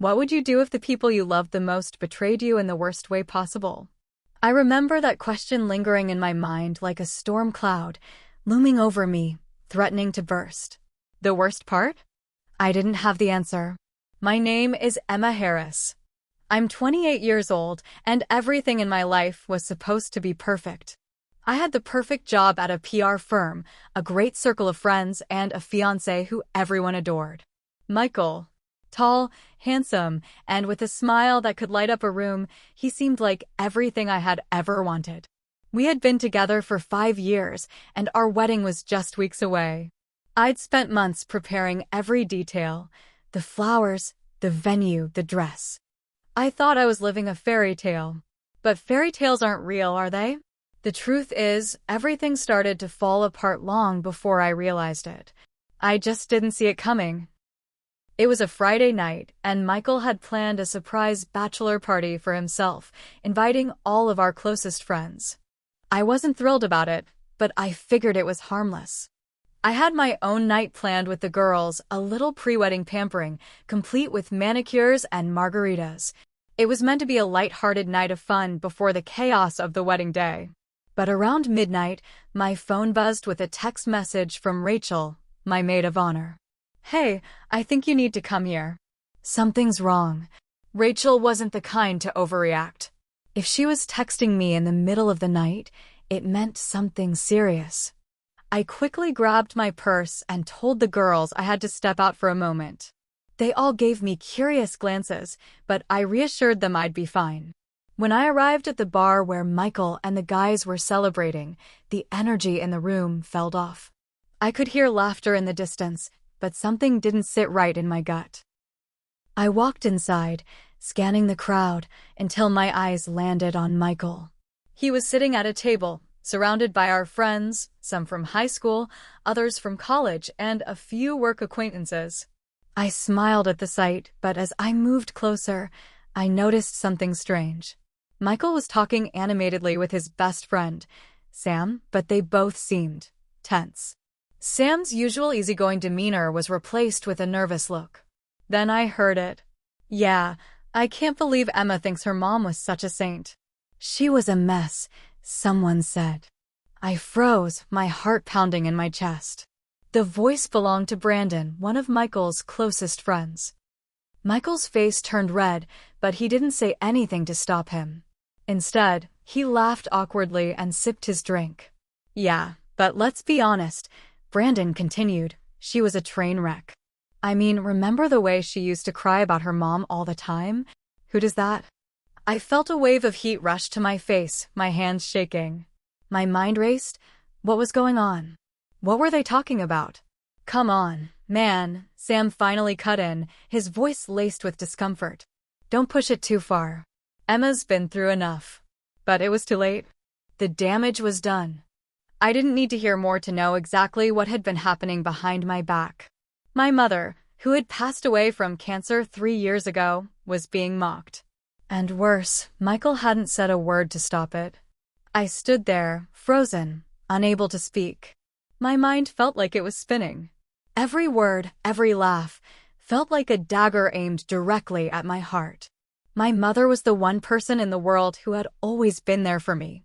What would you do if the people you loved the most betrayed you in the worst way possible? I remember that question lingering in my mind like a storm cloud, looming over me, threatening to burst. The worst part? I didn't have the answer. My name is Emma Harris. I'm 28 years old, and everything in my life was supposed to be perfect. I had the perfect job at a PR firm, a great circle of friends, and a fiancé who everyone adored. Michael. Tall, handsome, and with a smile that could light up a room, he seemed like everything I had ever wanted. We had been together for 5 years, and our wedding was just weeks away. I'd spent months preparing every detail, the flowers, the venue, the dress. I thought I was living a fairy tale. But fairy tales aren't real, are they? The truth is, everything started to fall apart long before I realized it. I just didn't see it coming. It was a Friday night, and Michael had planned a surprise bachelor party for himself, inviting all of our closest friends. I wasn't thrilled about it, but I figured it was harmless. I had my own night planned with the girls, a little pre-wedding pampering, complete with manicures and margaritas. It was meant to be a light-hearted night of fun before the chaos of the wedding day. But around midnight, my phone buzzed with a text message from Rachel, my maid of honor. "Hey, I think you need to come here." Something's wrong. Rachel wasn't the kind to overreact. If she was texting me in the middle of the night, it meant something serious. I quickly grabbed my purse and told the girls I had to step out for a moment. They all gave me curious glances, but I reassured them I'd be fine. When I arrived at the bar where Michael and the guys were celebrating, the energy in the room fell off. I could hear laughter in the distance, but something didn't sit right in my gut. I walked inside, scanning the crowd, until my eyes landed on Michael. He was sitting at a table, surrounded by our friends, some from high school, others from college, and a few work acquaintances. I smiled at the sight, but as I moved closer, I noticed something strange. Michael was talking animatedly with his best friend, Sam, but they both seemed tense. Sam's usual easygoing demeanor was replaced with a nervous look. Then I heard it. "Yeah, I can't believe Emma thinks her mom was such a saint. She was a mess," someone said. I froze, my heart pounding in my chest. The voice belonged to Brandon, one of Michael's closest friends. Michael's face turned red, but he didn't say anything to stop him. Instead, he laughed awkwardly and sipped his drink. "Yeah, but let's be honest," Brandon continued. "She was a train wreck. I mean, remember the way she used to cry about her mom all the time? Who does that?" I felt a wave of heat rush to my face, my hands shaking. My mind raced. What was going on? What were they talking about? "Come on, man," Sam finally cut in, his voice laced with discomfort. "Don't push it too far. Emma's been through enough." But it was too late. The damage was done. I didn't need to hear more to know exactly what had been happening behind my back. My mother, who had passed away from cancer 3 years ago, was being mocked. And worse, Michael hadn't said a word to stop it. I stood there, frozen, unable to speak. My mind felt like it was spinning. Every word, every laugh, felt like a dagger aimed directly at my heart. My mother was the one person in the world who had always been there for me.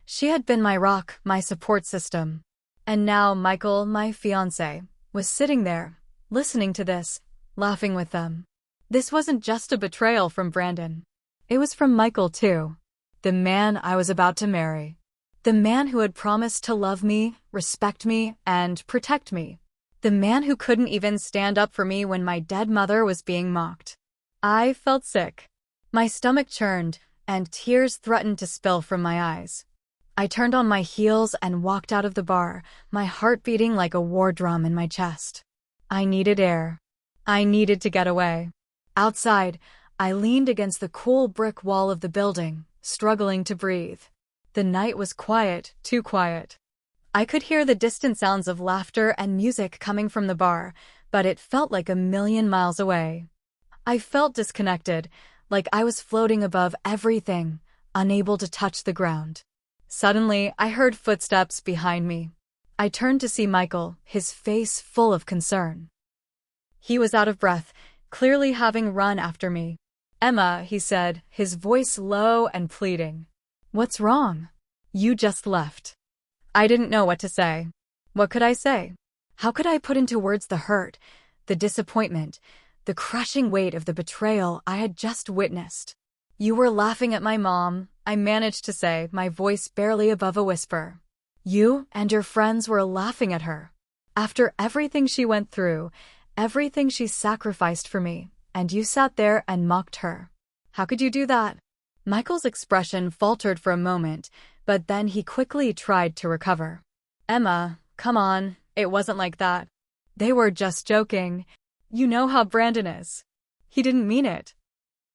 She had been my rock, my support system. And now Michael, my fiancé, was sitting there, listening to this, laughing with them. This wasn't just a betrayal from Brandon. It was from Michael too. The man I was about to marry. The man who had promised to love me, respect me, and protect me. The man who couldn't even stand up for me when my dead mother was being mocked. I felt sick. My stomach churned, and tears threatened to spill from my eyes. I turned on my heels and walked out of the bar, my heart beating like a war drum in my chest. I needed air. I needed to get away. Outside, I leaned against the cool brick wall of the building, struggling to breathe. The night was quiet, too quiet. I could hear the distant sounds of laughter and music coming from the bar, but it felt like a million miles away. I felt disconnected, like I was floating above everything, unable to touch the ground. Suddenly, I heard footsteps behind me. I turned to see Michael, his face full of concern. He was out of breath, clearly having run after me. "Emma," he said, his voice low and pleading. "What's wrong? You just left." I didn't know what to say. What could I say? How could I put into words the hurt, the disappointment, the crushing weight of the betrayal I had just witnessed? "You were laughing at my mom," I managed to say, my voice barely above a whisper. "You and your friends were laughing at her. After everything she went through, everything she sacrificed for me, and you sat there and mocked her. How could you do that?" Michael's expression faltered for a moment, but then he quickly tried to recover. "Emma, come on, it wasn't like that. They were just joking. You know how Brandon is. He didn't mean it."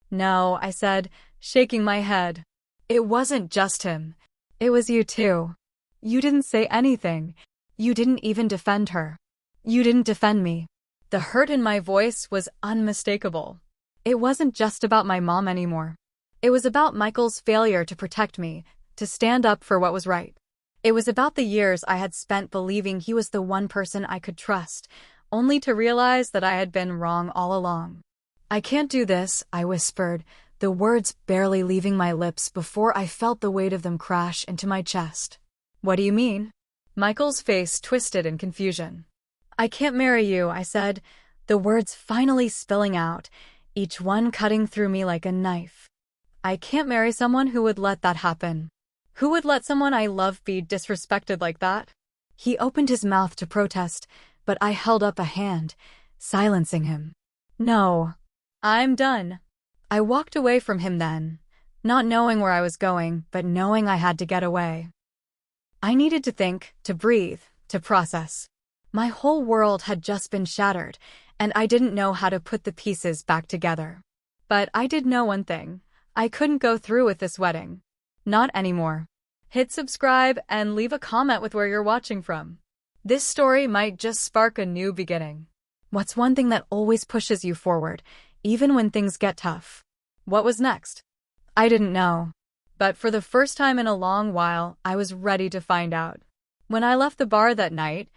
"No," I said, shaking my head. "It wasn't just him. It was you too. You didn't say anything. You didn't even defend her. You didn't defend me." The hurt in my voice was unmistakable. It wasn't just about my mom anymore. It was about Michael's failure to protect me, to stand up for what was right. It was about the years I had spent believing he was the one person I could trust, only to realize that I had been wrong all along. "I can't do this," I whispered, the words barely leaving my lips before I felt the weight of them crash into my chest. "What do you mean?" Michael's face twisted in confusion. "I can't marry you," I said, the words finally spilling out, each one cutting through me like a knife. "I can't marry someone who would let that happen. Who would let someone I love be disrespected like that?" He opened his mouth to protest, but I held up a hand, silencing him. "No, I'm done." I walked away from him then, not knowing where I was going, but knowing I had to get away. I needed to think, to breathe, to process. My whole world had just been shattered, and I didn't know how to put the pieces back together. But I did know one thing. I couldn't go through with this wedding. Not anymore. Hit subscribe and leave a comment with where you're watching from. This story might just spark a new beginning. What's one thing that always pushes you forward, even when things get tough? What was next? I didn't know. But for the first time in a long while, I was ready to find out. When I left the bar that night,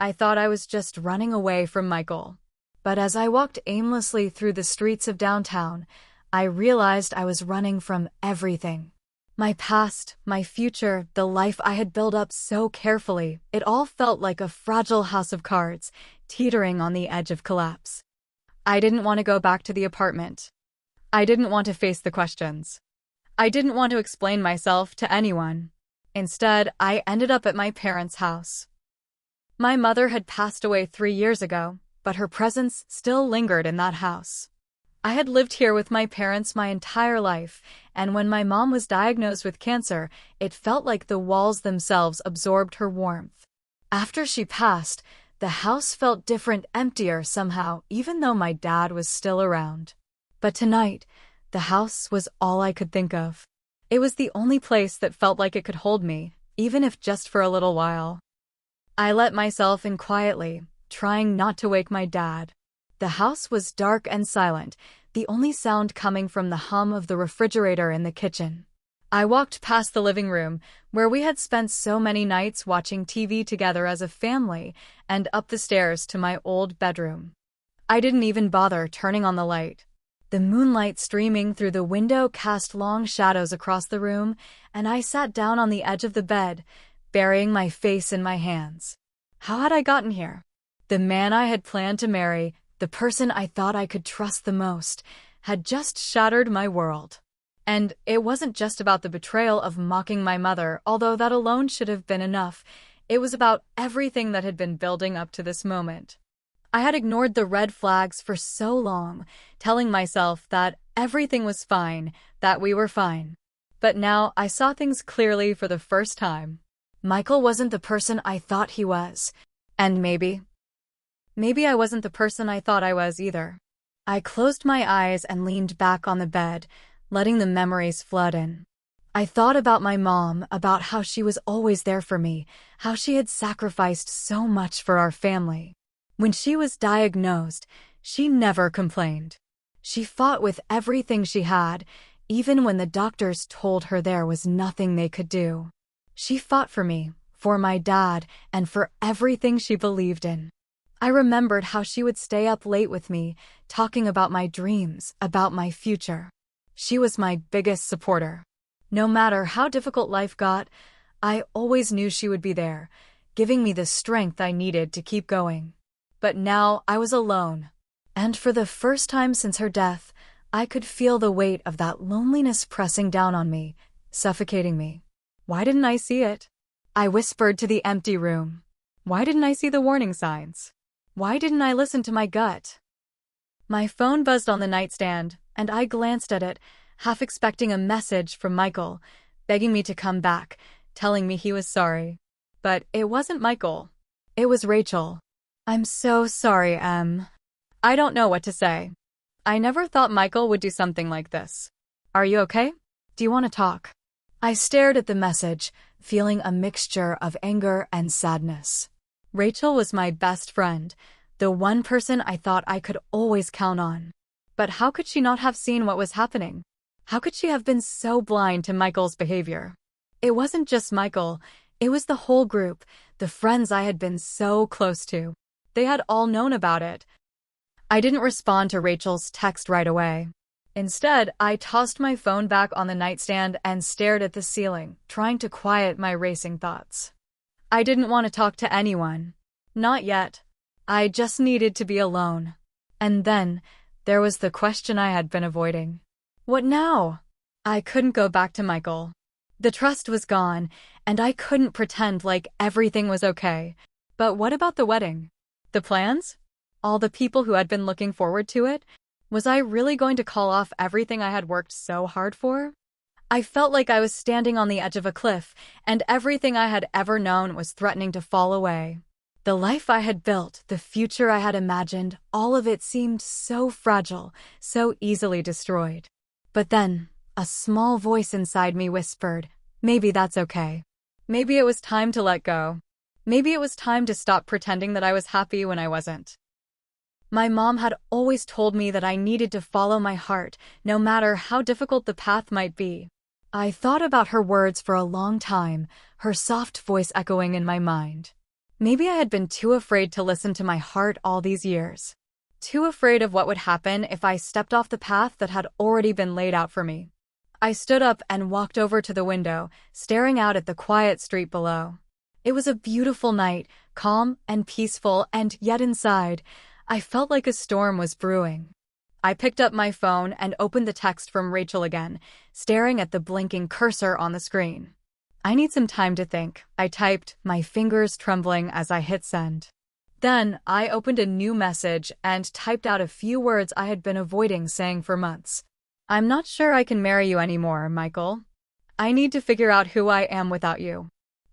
I thought I was just running away from Michael. But as I walked aimlessly through the streets of downtown, I realized I was running from everything. My past, my future, the life I had built up so carefully, it all felt like a fragile house of cards, teetering on the edge of collapse. I didn't want to go back to the apartment. I didn't want to face the questions. I didn't want to explain myself to anyone. Instead, I ended up at my parents' house. My mother had passed away 3 years ago, but her presence still lingered in that house. I had lived here with my parents my entire life, and when my mom was diagnosed with cancer, it felt like the walls themselves absorbed her warmth. After she passed, the house felt different, emptier somehow, even though my dad was still around. But tonight, the house was all I could think of. It was the only place that felt like it could hold me, even if just for a little while. I let myself in quietly, trying not to wake my dad. The house was dark and silent, the only sound coming from the hum of the refrigerator in the kitchen. I walked past the living room, where we had spent so many nights watching TV together as a family, and up the stairs to my old bedroom. I didn't even bother turning on the light. The moonlight streaming through the window cast long shadows across the room, and I sat down on the edge of the bed, burying my face in my hands. How had I gotten here? The man I had planned to marry, the person I thought I could trust the most, had just shattered my world. And it wasn't just about the betrayal of mocking my mother, although that alone should have been enough. It was about everything that had been building up to this moment. I had ignored the red flags for so long, telling myself that everything was fine, that we were fine. But now I saw things clearly for the first time. Michael wasn't the person I thought he was. And maybe I wasn't the person I thought I was either. I closed my eyes and leaned back on the bed, letting the memories flood in. I thought about my mom, about how she was always there for me, how she had sacrificed so much for our family. When she was diagnosed, she never complained. She fought with everything she had, even when the doctors told her there was nothing they could do. She fought for me, for my dad, and for everything she believed in. I remembered how she would stay up late with me, talking about my dreams, about my future. She was my biggest supporter. No matter how difficult life got, I always knew she would be there, giving me the strength I needed to keep going. But now I was alone. And for the first time since her death, I could feel the weight of that loneliness pressing down on me, suffocating me. Why didn't I see it? I whispered to the empty room. Why didn't I see the warning signs? Why didn't I listen to my gut? My phone buzzed on the nightstand, and I glanced at it, half expecting a message from Michael, begging me to come back, telling me he was sorry. But it wasn't Michael. It was Rachel. "I'm so sorry, Em. I don't know what to say. I never thought Michael would do something like this. Are you okay? Do you want to talk?" I stared at the message, feeling a mixture of anger and sadness. Rachel was my best friend, the one person I thought I could always count on. But how could she not have seen what was happening? How could she have been so blind to Michael's behavior? It wasn't just Michael, it was the whole group, the friends I had been so close to. They had all known about it. I didn't respond to Rachel's text right away. Instead, I tossed my phone back on the nightstand and stared at the ceiling, trying to quiet my racing thoughts. I didn't want to talk to anyone. Not yet. I just needed to be alone. And then, there was the question I had been avoiding. What now? I couldn't go back to Michael. The trust was gone, and I couldn't pretend like everything was okay. But what about the wedding? The plans? All the people who had been looking forward to it? Was I really going to call off everything I had worked so hard for? I felt like I was standing on the edge of a cliff, and everything I had ever known was threatening to fall away. The life I had built, the future I had imagined, all of it seemed so fragile, so easily destroyed. But then, a small voice inside me whispered, maybe that's okay. Maybe it was time to let go. Maybe it was time to stop pretending that I was happy when I wasn't. My mom had always told me that I needed to follow my heart, no matter how difficult the path might be. I thought about her words for a long time, her soft voice echoing in my mind. Maybe I had been too afraid to listen to my heart all these years. Too afraid of what would happen if I stepped off the path that had already been laid out for me. I stood up and walked over to the window, staring out at the quiet street below. It was a beautiful night, calm and peaceful, and yet inside, I felt like a storm was brewing. I picked up my phone and opened the text from Rachel again, staring at the blinking cursor on the screen. "I need some time to think," I typed, my fingers trembling as I hit send. Then, I opened a new message and typed out a few words I had been avoiding saying for months. "I'm not sure I can marry you anymore, Michael. I need to figure out who I am without you."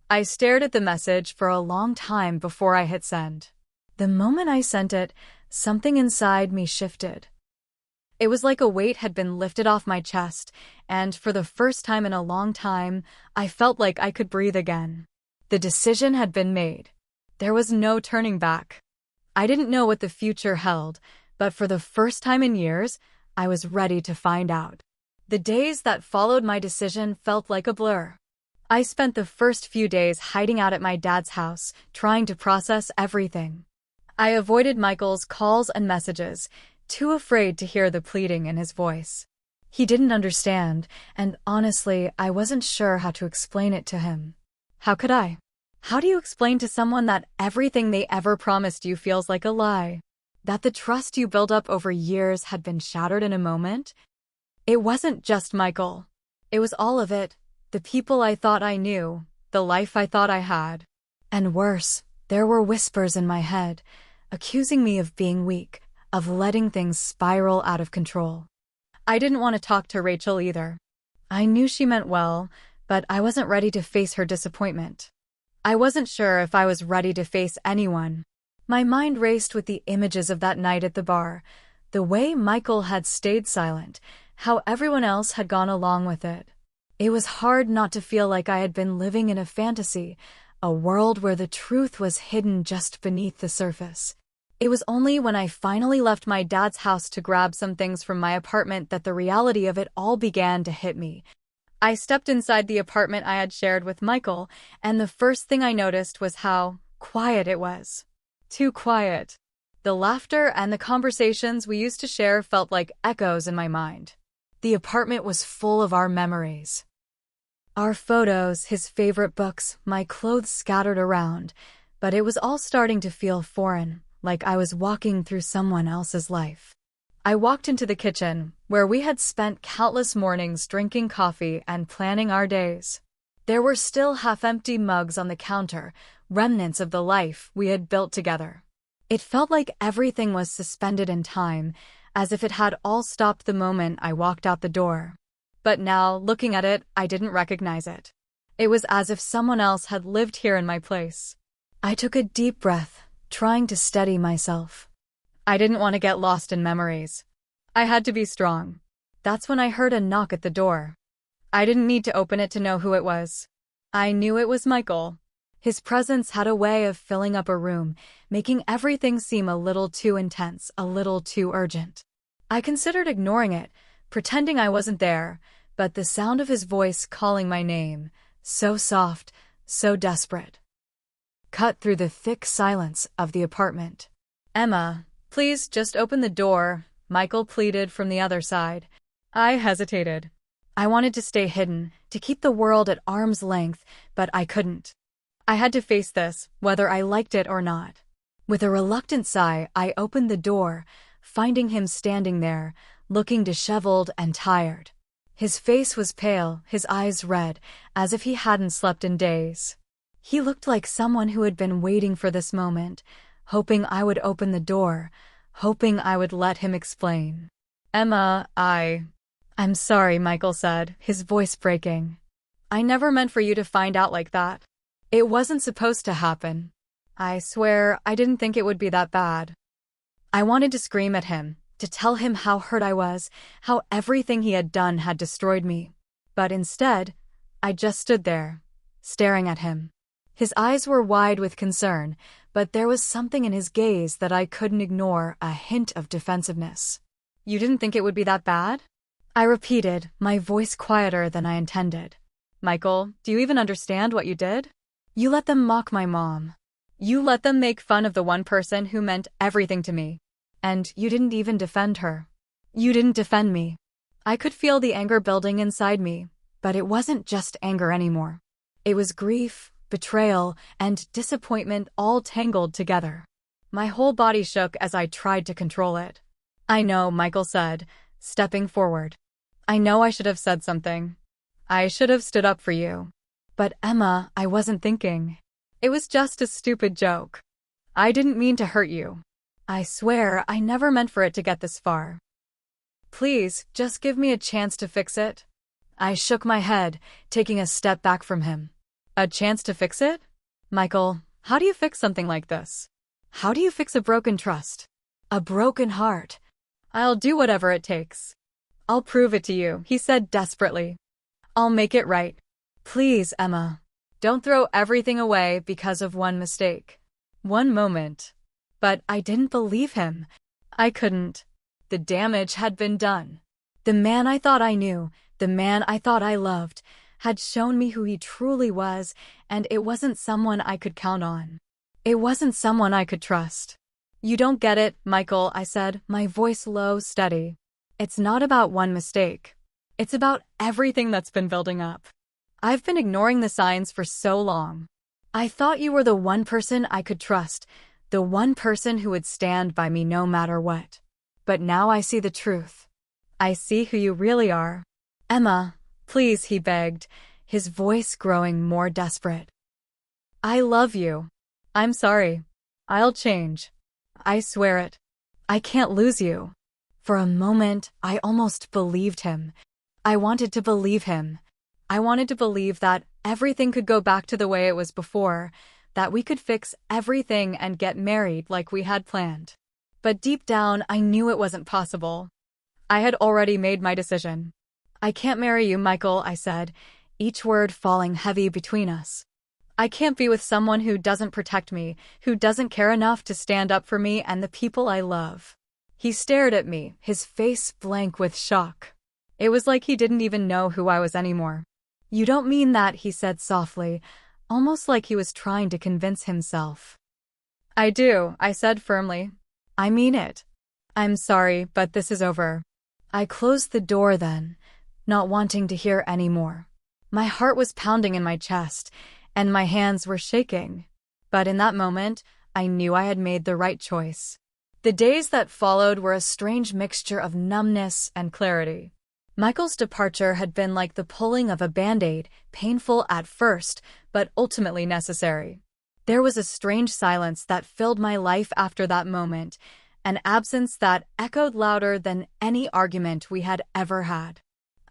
I stared at the message for a long time before I hit send. The moment I sent it, something inside me shifted. It was like a weight had been lifted off my chest, and for the first time in a long time, I felt like I could breathe again. The decision had been made. There was no turning back. I didn't know what the future held, but for the first time in years, I was ready to find out. The days that followed my decision felt like a blur. I spent the first few days hiding out at my dad's house, trying to process everything. I avoided Michael's calls and messages, too afraid to hear the pleading in his voice. He didn't understand, and honestly, I wasn't sure how to explain it to him. How could I? How do you explain to someone that everything they ever promised you feels like a lie? That the trust you built up over years had been shattered in a moment? It wasn't just Michael. It was all of it. The people I thought I knew, the life I thought I had. And worse, there were whispers in my head, accusing me of being weak, of letting things spiral out of control. I didn't want to talk to Rachel either. I knew she meant well, but I wasn't ready to face her disappointment. I wasn't sure if I was ready to face anyone. My mind raced with the images of that night at the bar, the way Michael had stayed silent, how everyone else had gone along with it. It was hard not to feel like I had been living in a fantasy, a world where the truth was hidden just beneath the surface. It was only when I finally left my dad's house to grab some things from my apartment that the reality of it all began to hit me. I stepped inside the apartment I had shared with Michael, and the first thing I noticed was how quiet it was. too quiet. The laughter and the conversations we used to share felt like echoes in my mind. The apartment was full of our memories. Our photos, his favorite books, my clothes scattered around, but it was all starting to feel foreign, like I was walking through someone else's life. I walked into the kitchen, where we had spent countless mornings drinking coffee and planning our days. There were still half-empty mugs on the counter, remnants of the life we had built together. It felt like everything was suspended in time, as if it had all stopped the moment I walked out the door. But now, looking at it, I didn't recognize it. It was as if someone else had lived here in my place. I took a deep breath, trying to steady myself. I didn't want to get lost in memories. I had to be strong. That's when I heard a knock at the door. I didn't need to open it to know who it was. I knew it was Michael. His presence had a way of filling up a room, making everything seem a little too intense, a little too urgent. I considered ignoring it, pretending I wasn't there, but the sound of his voice calling my name, so soft, so desperate, cut through the thick silence of the apartment. "Emma, please just open the door," Michael pleaded from the other side. I hesitated. I wanted to stay hidden, to keep the world at arm's length, but I couldn't. I had to face this, whether I liked it or not. With a reluctant sigh, I opened the door, finding him standing there, looking disheveled and tired. His face was pale, his eyes red, as if he hadn't slept in days. He looked like someone who had been waiting for this moment, hoping I would open the door, hoping I would let him explain. "Emma, I'm sorry," Michael said, his voice breaking. "I never meant for you to find out like that. It wasn't supposed to happen. I swear, I didn't think it would be that bad." I wanted to scream at him, to tell him how hurt I was, how everything he had done had destroyed me. But instead, I just stood there, staring at him. His eyes were wide with concern, but there was something in his gaze that I couldn't ignore, a hint of defensiveness. "You didn't think it would be that bad?" I repeated, my voice quieter than I intended. "Michael, do you even understand what you did? You let them mock my mom. You let them make fun of the one person who meant everything to me. And you didn't even defend her. You didn't defend me." I could feel the anger building inside me, but it wasn't just anger anymore. It was grief, betrayal, and disappointment all tangled together. My whole body shook as I tried to control it. "I know," Michael said, stepping forward. "I know I should have said something. I should have stood up for you. But Emma, I wasn't thinking. It was just a stupid joke. I didn't mean to hurt you. I swear I never meant for it to get this far. Please, just give me a chance to fix it." I shook my head, taking a step back from him. "A chance to fix it? Michael, how do you fix something like this? How do you fix a broken trust? A broken heart? I'll do whatever it takes. I'll prove it to you," he said desperately. "I'll make it right. Please, Emma. Don't throw everything away because of one mistake. One moment." But I didn't believe him. I couldn't. The damage had been done. The man I thought I knew, the man I thought I loved, had shown me who he truly was, and it wasn't someone I could count on. It wasn't someone I could trust. "You don't get it, Michael," I said, my voice low, steady. "It's not about one mistake. It's about everything that's been building up. I've been ignoring the signs for so long. I thought you were the one person I could trust, the one person who would stand by me no matter what. But now I see the truth. I see who you really are. Emma, please," he begged, his voice growing more desperate. "I love you. I'm sorry. I'll change. I swear it. I can't lose you." For a moment, I almost believed him. I wanted to believe him. I wanted to believe that everything could go back to the way it was before, that we could fix everything and get married like we had planned. But deep down, I knew it wasn't possible. I had already made my decision. "I can't marry you, Michael," I said, each word falling heavy between us. "I can't be with someone who doesn't protect me, who doesn't care enough to stand up for me and the people I love." He stared at me, his face blank with shock. It was like he didn't even know who I was anymore. "You don't mean that," he said softly, almost like he was trying to convince himself. I do, I said firmly. I mean it. I'm sorry, but this is over. I closed the door then, not wanting to hear any more. My heart was pounding in my chest, and my hands were shaking. But in that moment, I knew I had made the right choice. The days that followed were a strange mixture of numbness and clarity. Michael's departure had been like the pulling of a band-aid, painful at first, but ultimately necessary. There was a strange silence that filled my life after that moment, an absence that echoed louder than any argument we had ever had.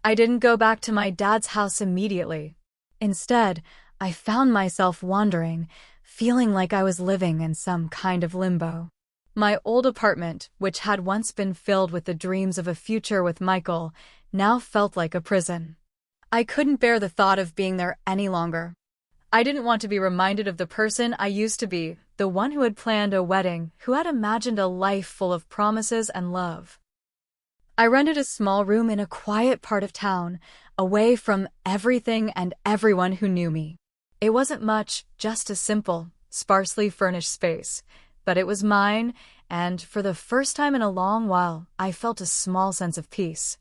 I didn't go back to my dad's house immediately. Instead, I found myself wandering, feeling like I was living in some kind of limbo. My old apartment, which had once been filled with the dreams of a future with Michael, now felt like a prison. I couldn't bear the thought of being there any longer. I didn't want to be reminded of the person I used to be, the one who had planned a wedding, who had imagined a life full of promises and love. I rented a small room in a quiet part of town, away from everything and everyone who knew me. It wasn't much, just a simple, sparsely furnished space. But it was mine, and for the first time in a long while, I felt a small sense of peace.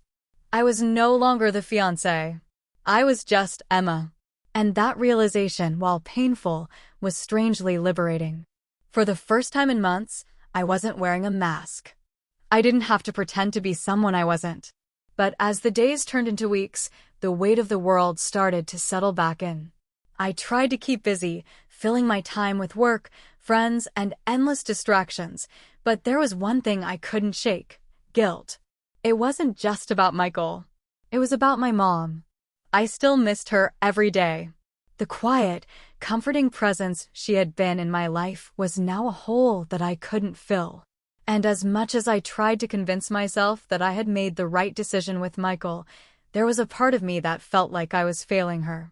I was no longer the fiancé. I was just Emma. And that realization, while painful, was strangely liberating. For the first time in months, I wasn't wearing a mask. I didn't have to pretend to be someone I wasn't. But as the days turned into weeks, the weight of the world started to settle back in. I tried to keep busy, filling my time with work, friends, and endless distractions, but there was one thing I couldn't shake: guilt. It wasn't just about Michael. It was about my mom. I still missed her every day. The quiet, comforting presence she had been in my life was now a hole that I couldn't fill. And as much as I tried to convince myself that I had made the right decision with Michael, there was a part of me that felt like I was failing her.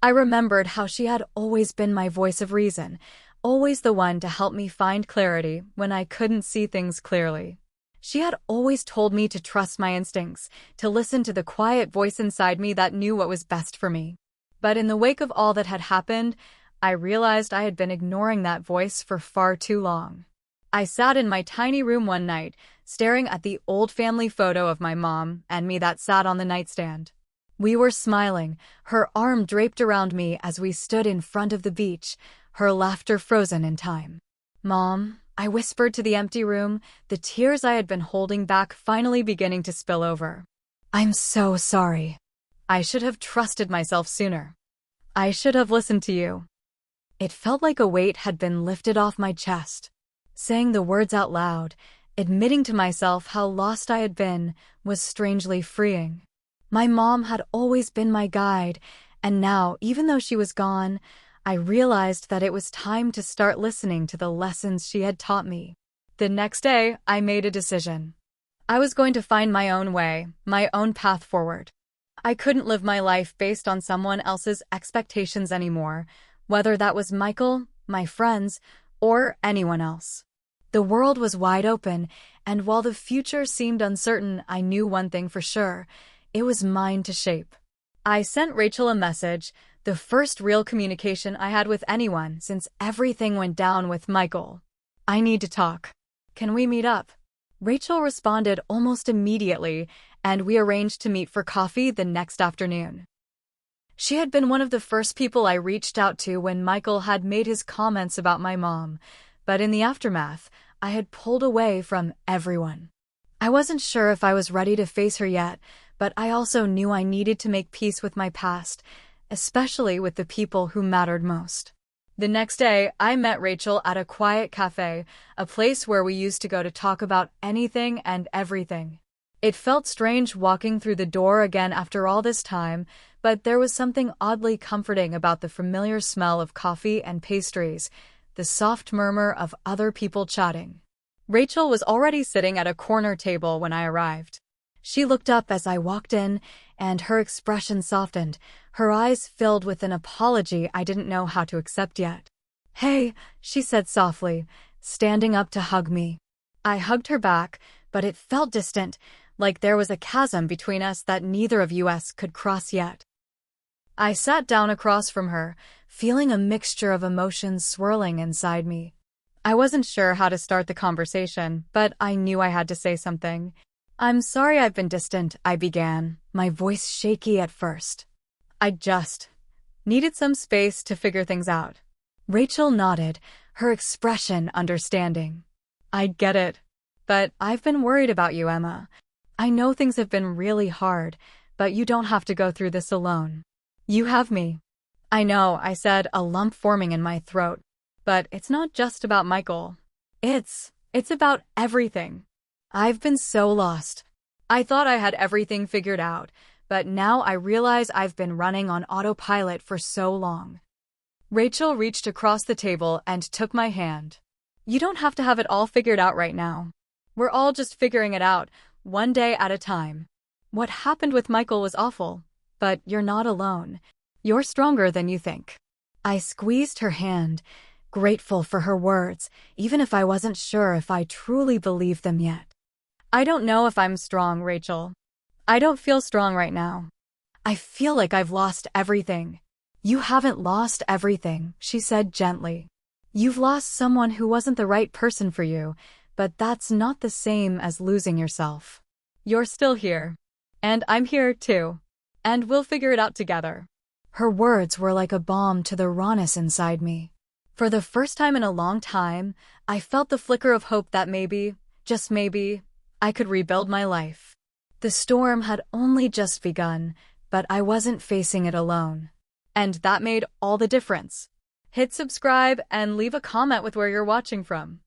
I remembered how she had always been my voice of reason, always the one to help me find clarity when I couldn't see things clearly. She had always told me to trust my instincts, to listen to the quiet voice inside me that knew what was best for me. But in the wake of all that had happened, I realized I had been ignoring that voice for far too long. I sat in my tiny room one night, staring at the old family photo of my mom and me that sat on the nightstand. We were smiling, her arm draped around me as we stood in front of the beach, her laughter frozen in time. "Mom," I whispered to the empty room, the tears I had been holding back finally beginning to spill over. "I'm so sorry. I should have trusted myself sooner. I should have listened to you." It felt like a weight had been lifted off my chest. Saying the words out loud, admitting to myself how lost I had been, was strangely freeing. My mom had always been my guide, and now, even though she was gone, I realized that it was time to start listening to the lessons she had taught me. The next day, I made a decision. I was going to find my own way, my own path forward. I couldn't live my life based on someone else's expectations anymore, whether that was Michael, my friends, or anyone else. The world was wide open, and while the future seemed uncertain, I knew one thing for sure: it was mine to shape. I sent Rachel a message, the first real communication I had with anyone since everything went down with Michael. "I need to talk. Can we meet up?" Rachel responded almost immediately, and we arranged to meet for coffee the next afternoon. She had been one of the first people I reached out to when Michael had made his comments about my mom, but in the aftermath, I had pulled away from everyone. I wasn't sure if I was ready to face her yet, but I also knew I needed to make peace with my past, especially with the people who mattered most. The next day, I met Rachel at a quiet cafe, a place where we used to go to talk about anything and everything. It felt strange walking through the door again after all this time, but there was something oddly comforting about the familiar smell of coffee and pastries, the soft murmur of other people chatting. Rachel was already sitting at a corner table when I arrived. She looked up as I walked in, and her expression softened, her eyes filled with an apology I didn't know how to accept yet. "Hey," she said softly, standing up to hug me. I hugged her back, but it felt distant, like there was a chasm between us that neither of us could cross yet. I sat down across from her, feeling a mixture of emotions swirling inside me. I wasn't sure how to start the conversation, but I knew I had to say something. "I'm sorry I've been distant," I began, my voice shaky at first. "I just needed some space to figure things out." Rachel nodded, her expression understanding. "I get it. But I've been worried about you, Emma. I know things have been really hard, but you don't have to go through this alone. You have me." "I know," I said, a lump forming in my throat. "But it's not just about Michael. It's about everything. I've been so lost. I thought I had everything figured out, but now I realize I've been running on autopilot for so long." Rachel reached across the table and took my hand. "You don't have to have it all figured out right now. We're all just figuring it out, one day at a time. What happened with Michael was awful, but you're not alone. You're stronger than you think." I squeezed her hand, grateful for her words, even if I wasn't sure if I truly believed them yet. "I don't know if I'm strong, Rachel. I don't feel strong right now. I feel like I've lost everything." "You haven't lost everything," she said gently. "You've lost someone who wasn't the right person for you, but that's not the same as losing yourself. You're still here. And I'm here too. And we'll figure it out together." Her words were like a balm to the rawness inside me. For the first time in a long time, I felt the flicker of hope that maybe, just maybe, I could rebuild my life. The storm had only just begun, but I wasn't facing it alone. And that made all the difference. Hit subscribe and leave a comment with where you're watching from.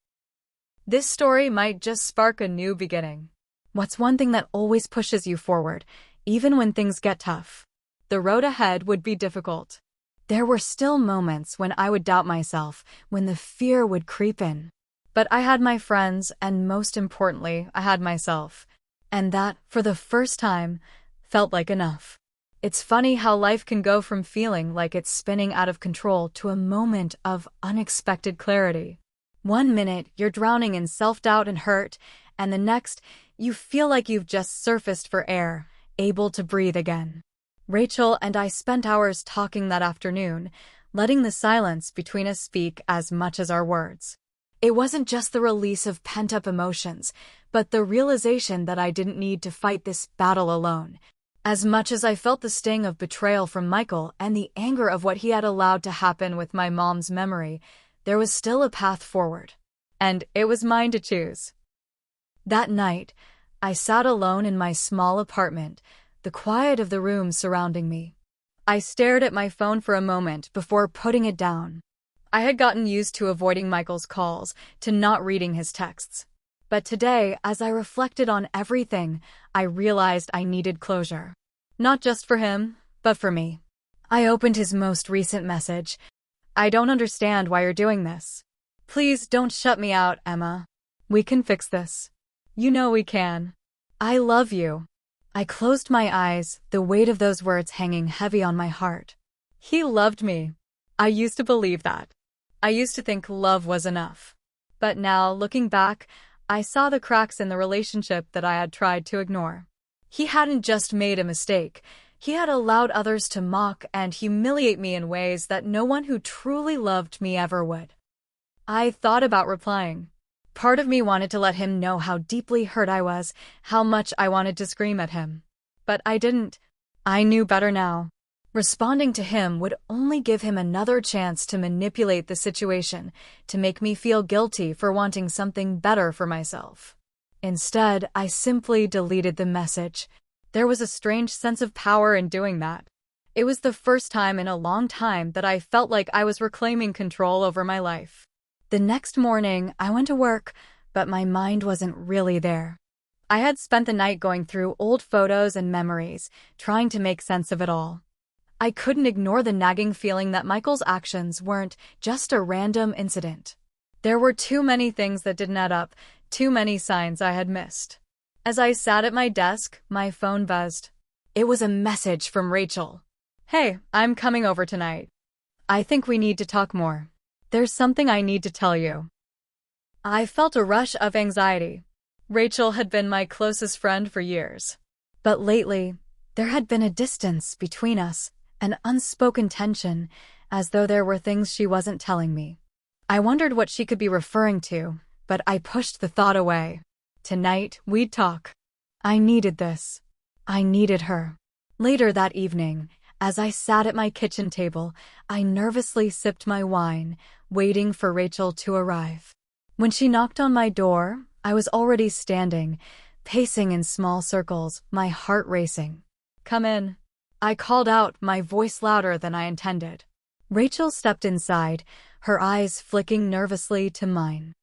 This story might just spark a new beginning. What's one thing that always pushes you forward, even when things get tough? The road ahead would be difficult. There were still moments when I would doubt myself, when the fear would creep in. But I had my friends, and most importantly, I had myself. And that, for the first time, felt like enough. It's funny how life can go from feeling like it's spinning out of control to a moment of unexpected clarity. One minute, you're drowning in self-doubt and hurt, and the next, you feel like you've just surfaced for air, able to breathe again. Rachel and I spent hours talking that afternoon, letting the silence between us speak as much as our words. It wasn't just the release of pent-up emotions, but the realization that I didn't need to fight this battle alone. As much as I felt the sting of betrayal from Michael and the anger of what he had allowed to happen with my mom's memory, there was still a path forward. And it was mine to choose. That night, I sat alone in my small apartment, the quiet of the room surrounding me. I stared at my phone for a moment before putting it down. I had gotten used to avoiding Michael's calls, to not reading his texts. But today, as I reflected on everything, I realized I needed closure. Not just for him, but for me. I opened his most recent message. "I don't understand why you're doing this. Please don't shut me out, Emma. We can fix this. You know we can. I love you." I closed my eyes, the weight of those words hanging heavy on my heart. He loved me. I used to believe that. I used to think love was enough. But now, looking back, I saw the cracks in the relationship that I had tried to ignore. He hadn't just made a mistake. He had allowed others to mock and humiliate me in ways that no one who truly loved me ever would. I thought about replying. Part of me wanted to let him know how deeply hurt I was, how much I wanted to scream at him. But I didn't. I knew better now. Responding to him would only give him another chance to manipulate the situation, to make me feel guilty for wanting something better for myself. Instead, I simply deleted the message. There was a strange sense of power in doing that. It was the first time in a long time that I felt like I was reclaiming control over my life. The next morning, I went to work, but my mind wasn't really there. I had spent the night going through old photos and memories, trying to make sense of it all. I couldn't ignore the nagging feeling that Michael's actions weren't just a random incident. There were too many things that didn't add up, too many signs I had missed. As I sat at my desk, my phone buzzed. It was a message from Rachel. "Hey, I'm coming over tonight. I think we need to talk more. There's something I need to tell you." I felt a rush of anxiety. Rachel had been my closest friend for years. But lately, there had been a distance between us, an unspoken tension, as though there were things she wasn't telling me. I wondered what she could be referring to, but I pushed the thought away. Tonight, we'd talk. I needed this. I needed her. Later that evening, as I sat at my kitchen table, I nervously sipped my wine, waiting for Rachel to arrive. When she knocked on my door, I was already standing, pacing in small circles, my heart racing. "Come in." I called out, my voice louder than I intended. Rachel stepped inside, her eyes flicking nervously to mine.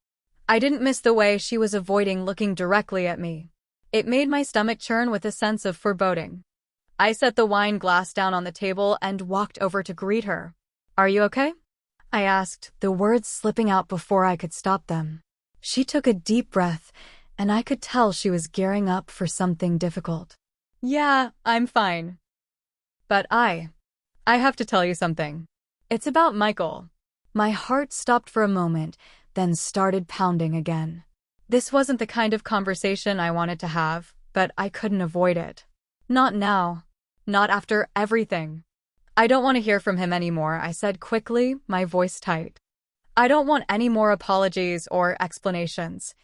I didn't miss the way she was avoiding looking directly at me. It made my stomach churn with a sense of foreboding. I set the wine glass down on the table and walked over to greet her. "Are you okay?" I asked, the words slipping out before I could stop them. She took a deep breath, and I could tell she was gearing up for something difficult. "Yeah, I'm fine. But I have to tell you something. It's about Michael." My heart stopped for a moment, then started pounding again. This wasn't the kind of conversation I wanted to have, but I couldn't avoid it. Not now. Not after everything. "I don't want to hear from him anymore," I said quickly, my voice tight. "I don't want any more apologies or explanations.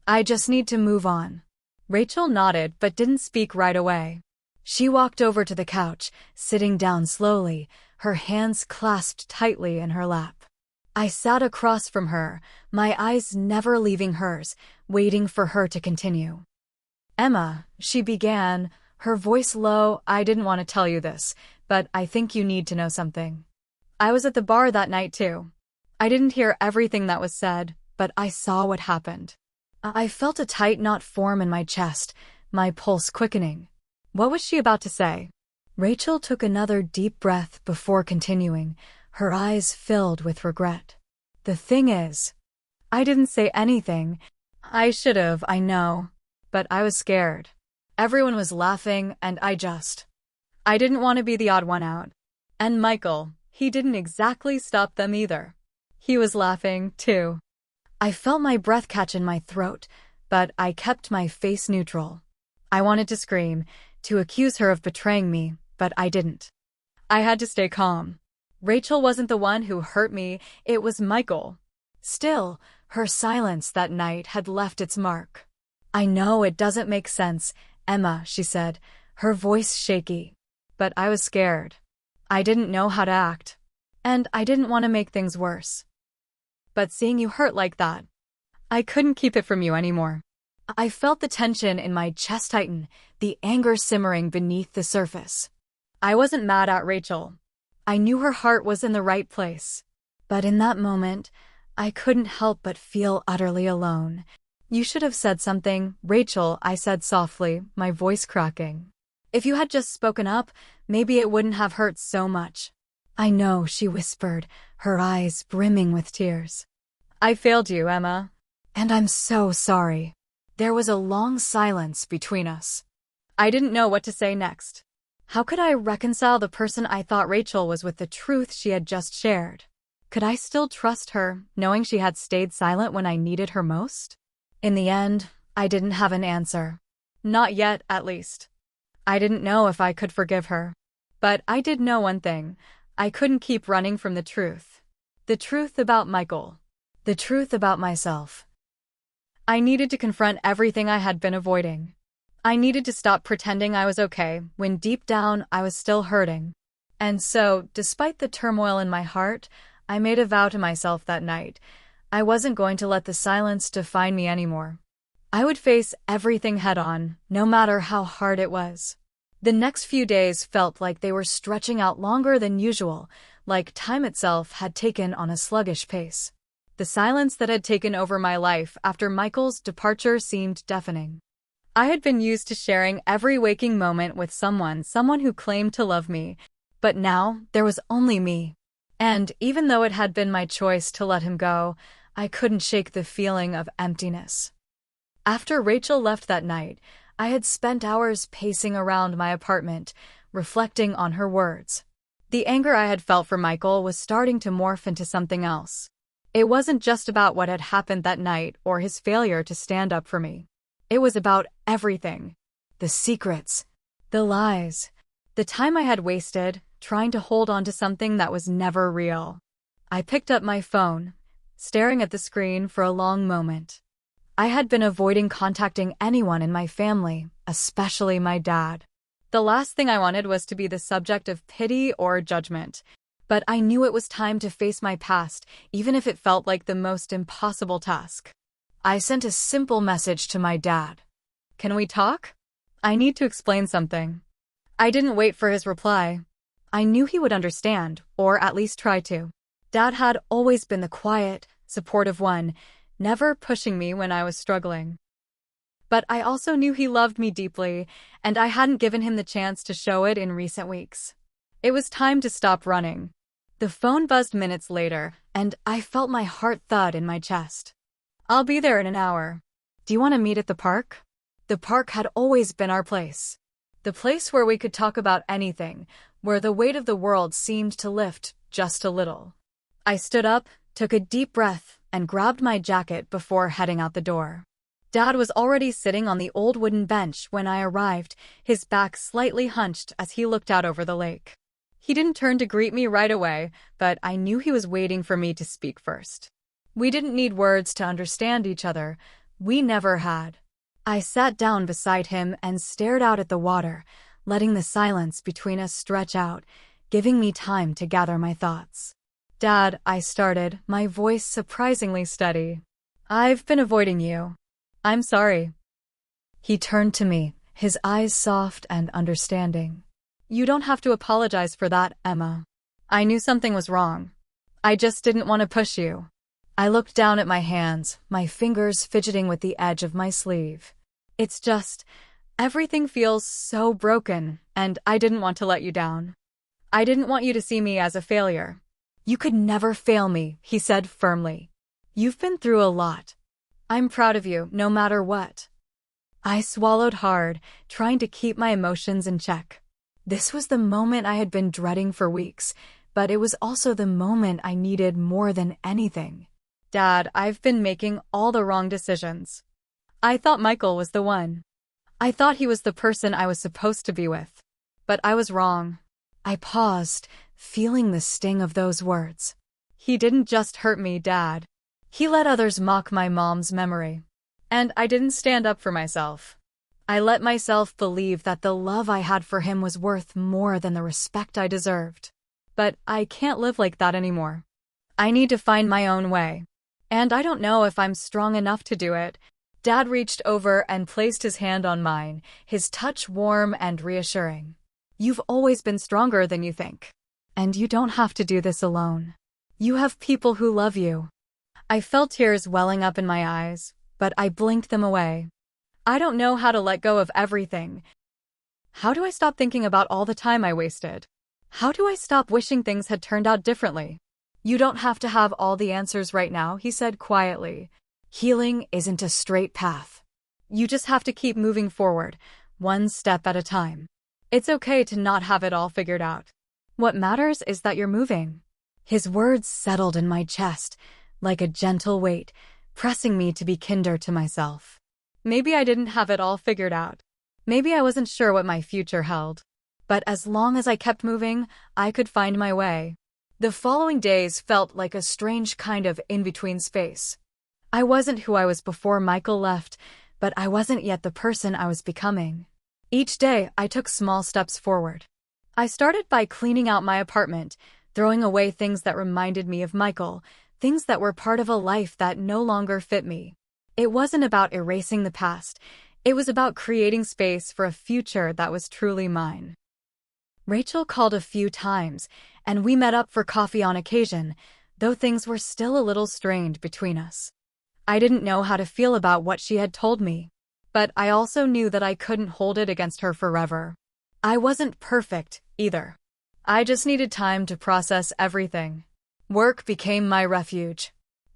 I just need to move on." Rachel nodded but didn't speak right away. She walked over to the couch, sitting down slowly, her hands clasped tightly in her lap. I sat across from her, my eyes never leaving hers, waiting for her to continue. "Emma," she began, her voice low, "I didn't want to tell you this, but I think you need to know something. I was at the bar that night too. I didn't hear everything that was said, but I saw what happened." I felt a tight knot form in my chest, my pulse quickening. What was she about to say? Rachel took another deep breath before continuing, her eyes filled with regret. "The thing is, I didn't say anything. I should have, I know. But I was scared. Everyone was laughing, and I didn't want to be the odd one out. And Michael, he didn't exactly stop them either. He was laughing, too." I felt my breath catch in my throat, but I kept my face neutral. I wanted to scream, to accuse her of betraying me, but I didn't. I had to stay calm. Rachel wasn't the one who hurt me, it was Michael. Still, her silence that night had left its mark. "I know it doesn't make sense, Emma," she said, her voice shaky. "But I was scared. I didn't know how to act. And I didn't want to make things worse. But seeing you hurt like that, I couldn't keep it from you anymore." I felt the tension in my chest tighten, the anger simmering beneath the surface. I wasn't mad at Rachel. I knew her heart was in the right place. But in that moment, I couldn't help but feel utterly alone. "You should have said something, Rachel," I said softly, my voice cracking. "If you had just spoken up, maybe it wouldn't have hurt so much." "I know," she whispered, her eyes brimming with tears. "I failed you, Emma. And I'm so sorry." There was a long silence between us. I didn't know what to say next. How could I reconcile the person I thought Rachel was with the truth she had just shared? Could I still trust her, knowing she had stayed silent when I needed her most? In the end, I didn't have an answer. Not yet, at least. I didn't know if I could forgive her. But I did know one thing. I couldn't keep running from the truth. The truth about Michael. The truth about myself. I needed to confront everything I had been avoiding. I needed to stop pretending I was okay when deep down I was still hurting. And so, despite the turmoil in my heart, I made a vow to myself that night. I wasn't going to let the silence define me anymore. I would face everything head-on, no matter how hard it was. The next few days felt like they were stretching out longer than usual, like time itself had taken on a sluggish pace. The silence that had taken over my life after Michael's departure seemed deafening. I had been used to sharing every waking moment with someone who claimed to love me, but now there was only me. And even though it had been my choice to let him go, I couldn't shake the feeling of emptiness. After Rachel left that night, I had spent hours pacing around my apartment, reflecting on her words. The anger I had felt for Michael was starting to morph into something else. It wasn't just about what had happened that night or his failure to stand up for me. It was about everything. The secrets, the lies, the time I had wasted trying to hold on to something that was never real. I picked up my phone, staring at the screen for a long moment. I had been avoiding contacting anyone in my family, especially my dad. The last thing I wanted was to be the subject of pity or judgment. But I knew it was time to face my past, even if it felt like the most impossible task. I sent a simple message to my dad. "Can we talk? I need to explain something." I didn't wait for his reply. I knew he would understand, or at least try to. Dad had always been the quiet, supportive one, never pushing me when I was struggling. But I also knew he loved me deeply, and I hadn't given him the chance to show it in recent weeks. It was time to stop running. The phone buzzed minutes later, and I felt my heart thud in my chest. "I'll be there in an hour. Do you want to meet at the park?" The park had always been our place. The place where we could talk about anything, where the weight of the world seemed to lift just a little. I stood up, took a deep breath, and grabbed my jacket before heading out the door. Dad was already sitting on the old wooden bench when I arrived, his back slightly hunched as he looked out over the lake. He didn't turn to greet me right away, but I knew he was waiting for me to speak first. We didn't need words to understand each other. We never had. I sat down beside him and stared out at the water, letting the silence between us stretch out, giving me time to gather my thoughts. "Dad," I started, my voice surprisingly steady. "I've been avoiding you. I'm sorry." He turned to me, his eyes soft and understanding. "You don't have to apologize for that, Emma. I knew something was wrong. I just didn't want to push you." I looked down at my hands, my fingers fidgeting with the edge of my sleeve. "It's just, everything feels so broken, and I didn't want to let you down. I didn't want you to see me as a failure." "You could never fail me," he said firmly. "You've been through a lot. I'm proud of you, no matter what." I swallowed hard, trying to keep my emotions in check. This was the moment I had been dreading for weeks, but it was also the moment I needed more than anything. "Dad, I've been making all the wrong decisions. I thought Michael was the one. I thought he was the person I was supposed to be with. But I was wrong." I paused, feeling the sting of those words. "He didn't just hurt me, Dad. He let others mock my mom's memory. And I didn't stand up for myself. I let myself believe that the love I had for him was worth more than the respect I deserved. But I can't live like that anymore. I need to find my own way. And I don't know if I'm strong enough to do it." Dad reached over and placed his hand on mine, his touch warm and reassuring. "You've always been stronger than you think. And you don't have to do this alone. You have people who love you." I felt tears welling up in my eyes, but I blinked them away. I don't know how to let go of everything. How do I stop thinking about all the time I wasted? How do I stop wishing things had turned out differently? "You don't have to have all the answers right now," he said quietly. "Healing isn't a straight path. You just have to keep moving forward, one step at a time. It's okay to not have it all figured out. What matters is that you're moving." His words settled in my chest, like a gentle weight, pressing me to be kinder to myself. Maybe I didn't have it all figured out. Maybe I wasn't sure what my future held. But as long as I kept moving, I could find my way. The following days felt like a strange kind of in-between space. I wasn't who I was before Michael left, but I wasn't yet the person I was becoming. Each day, I took small steps forward. I started by cleaning out my apartment, throwing away things that reminded me of Michael, things that were part of a life that no longer fit me. It wasn't about erasing the past. It was about creating space for a future that was truly mine. Rachel called a few times, and we met up for coffee on occasion, though things were still a little strained between us. I didn't know how to feel about what she had told me, but I also knew that I couldn't hold it against her forever. I wasn't perfect, either. I just needed time to process everything. Work became my refuge.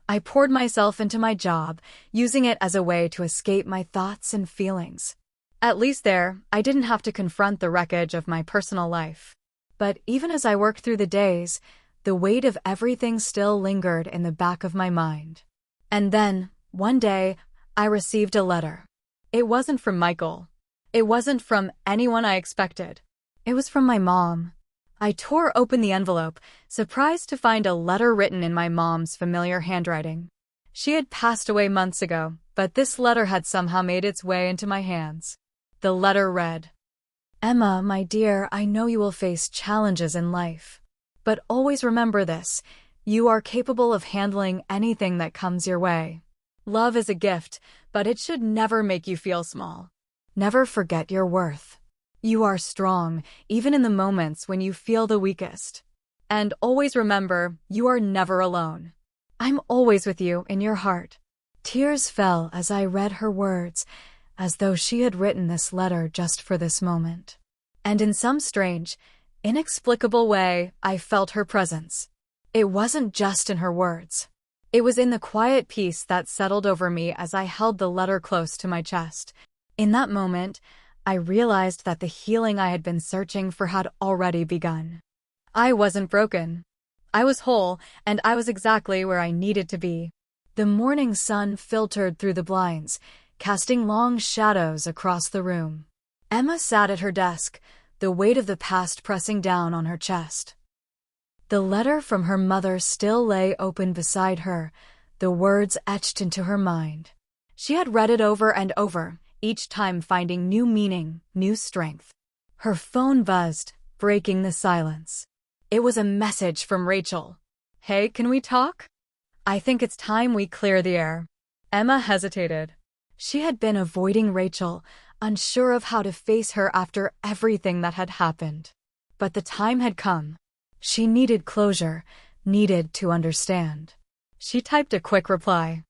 I poured myself into my job, using it as a way to escape my thoughts and feelings. At least there, I didn't have to confront the wreckage of my personal life. But even as I worked through the days, the weight of everything still lingered in the back of my mind. And then, one day, I received a letter. It wasn't from Michael. It wasn't from anyone I expected. It was from my mom. I tore open the envelope, surprised to find a letter written in my mom's familiar handwriting. She had passed away months ago, but this letter had somehow made its way into my hands. The letter read, "Emma, my dear, I know you will face challenges in life. But always remember this, you are capable of handling anything that comes your way. Love is a gift, but it should never make you feel small. Never forget your worth. You are strong, even in the moments when you feel the weakest. And always remember, you are never alone. I'm always with you in your heart." Tears fell as I read her words, as though she had written this letter just for this moment. And in some strange, inexplicable way, I felt her presence. It wasn't just in her words. It was in the quiet peace that settled over me as I held the letter close to my chest. In that moment, I realized that the healing I had been searching for had already begun. I wasn't broken. I was whole, and I was exactly where I needed to be. The morning sun filtered through the blinds, casting long shadows across the room. Emma sat at her desk, the weight of the past pressing down on her chest. The letter from her mother still lay open beside her, the words etched into her mind. She had read it over and over, each time finding new meaning, new strength. Her phone buzzed, breaking the silence. It was a message from Rachel. "Hey, can we talk? I think it's time we clear the air." Emma hesitated. She had been avoiding Rachel, unsure of how to face her after everything that had happened. But the time had come. She needed closure, needed to understand. She typed a quick reply.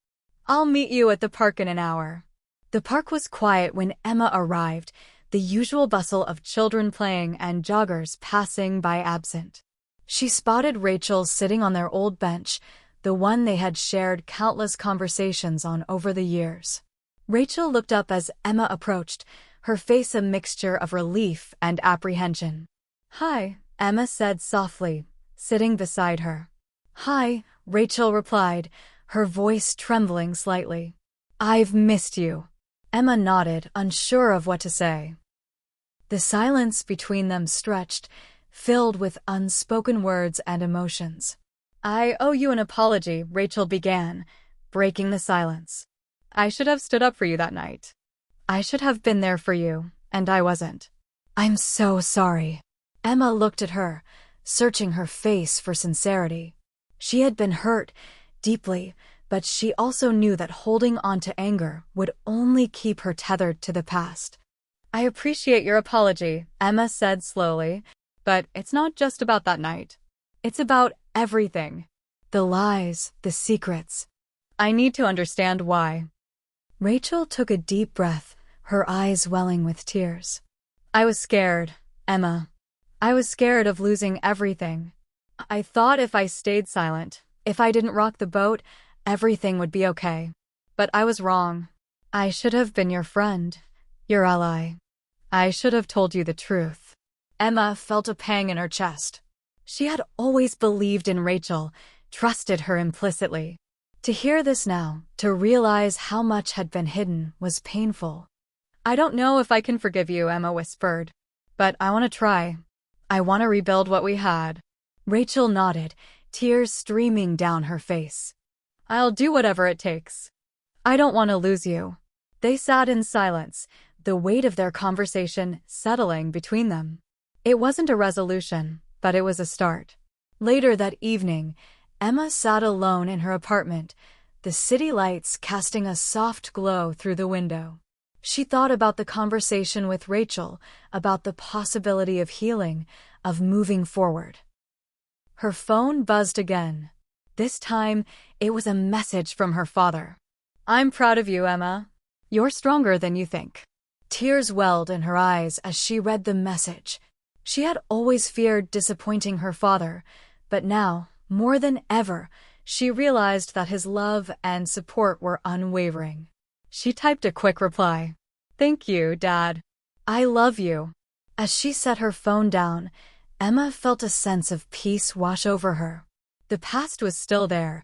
"I'll meet you at the park in an hour." The park was quiet when Emma arrived, the usual bustle of children playing and joggers passing by absent. She spotted Rachel sitting on their old bench, the one they had shared countless conversations on over the years. Rachel looked up as Emma approached, her face a mixture of relief and apprehension. "Hi," Emma said softly, sitting beside her. "Hi," Rachel replied, her voice trembling slightly. "I've missed you." Emma nodded, unsure of what to say. The silence between them stretched, filled with unspoken words and emotions. "I owe you an apology," Rachel began, breaking the silence. "I should have stood up for you that night. I should have been there for you, and I wasn't." "I'm so sorry." Emma looked at her, searching her face for sincerity. She had been hurt, deeply, but she also knew that holding on to anger would only keep her tethered to the past. "I appreciate your apology," Emma said slowly, "but it's not just about that night. It's about everything. The lies, the secrets. I need to understand why." Rachel took a deep breath, her eyes welling with tears. "I was scared, Emma. I was scared of losing everything. I thought if I stayed silent, if I didn't rock the boat, everything would be okay. But I was wrong. I should have been your friend, your ally. I should have told you the truth." Emma felt a pang in her chest. She had always believed in Rachel, trusted her implicitly. To hear this now, to realize how much had been hidden, was painful. "I don't know if I can forgive you," Emma whispered. "But I want to try. I want to rebuild what we had." Rachel nodded, tears streaming down her face. "I'll do whatever it takes. I don't want to lose you." They sat in silence, the weight of their conversation settling between them. It wasn't a resolution, but it was a start. Later that evening, Emma sat alone in her apartment, the city lights casting a soft glow through the window. She thought about the conversation with Rachel, about the possibility of healing, of moving forward. Her phone buzzed again. This time, it was a message from her father. "I'm proud of you, Emma. You're stronger than you think." Tears welled in her eyes as she read the message. She had always feared disappointing her father, but now, more than ever, she realized that his love and support were unwavering. She typed a quick reply. "Thank you, Dad. I love you." As she set her phone down, Emma felt a sense of peace wash over her. The past was still there,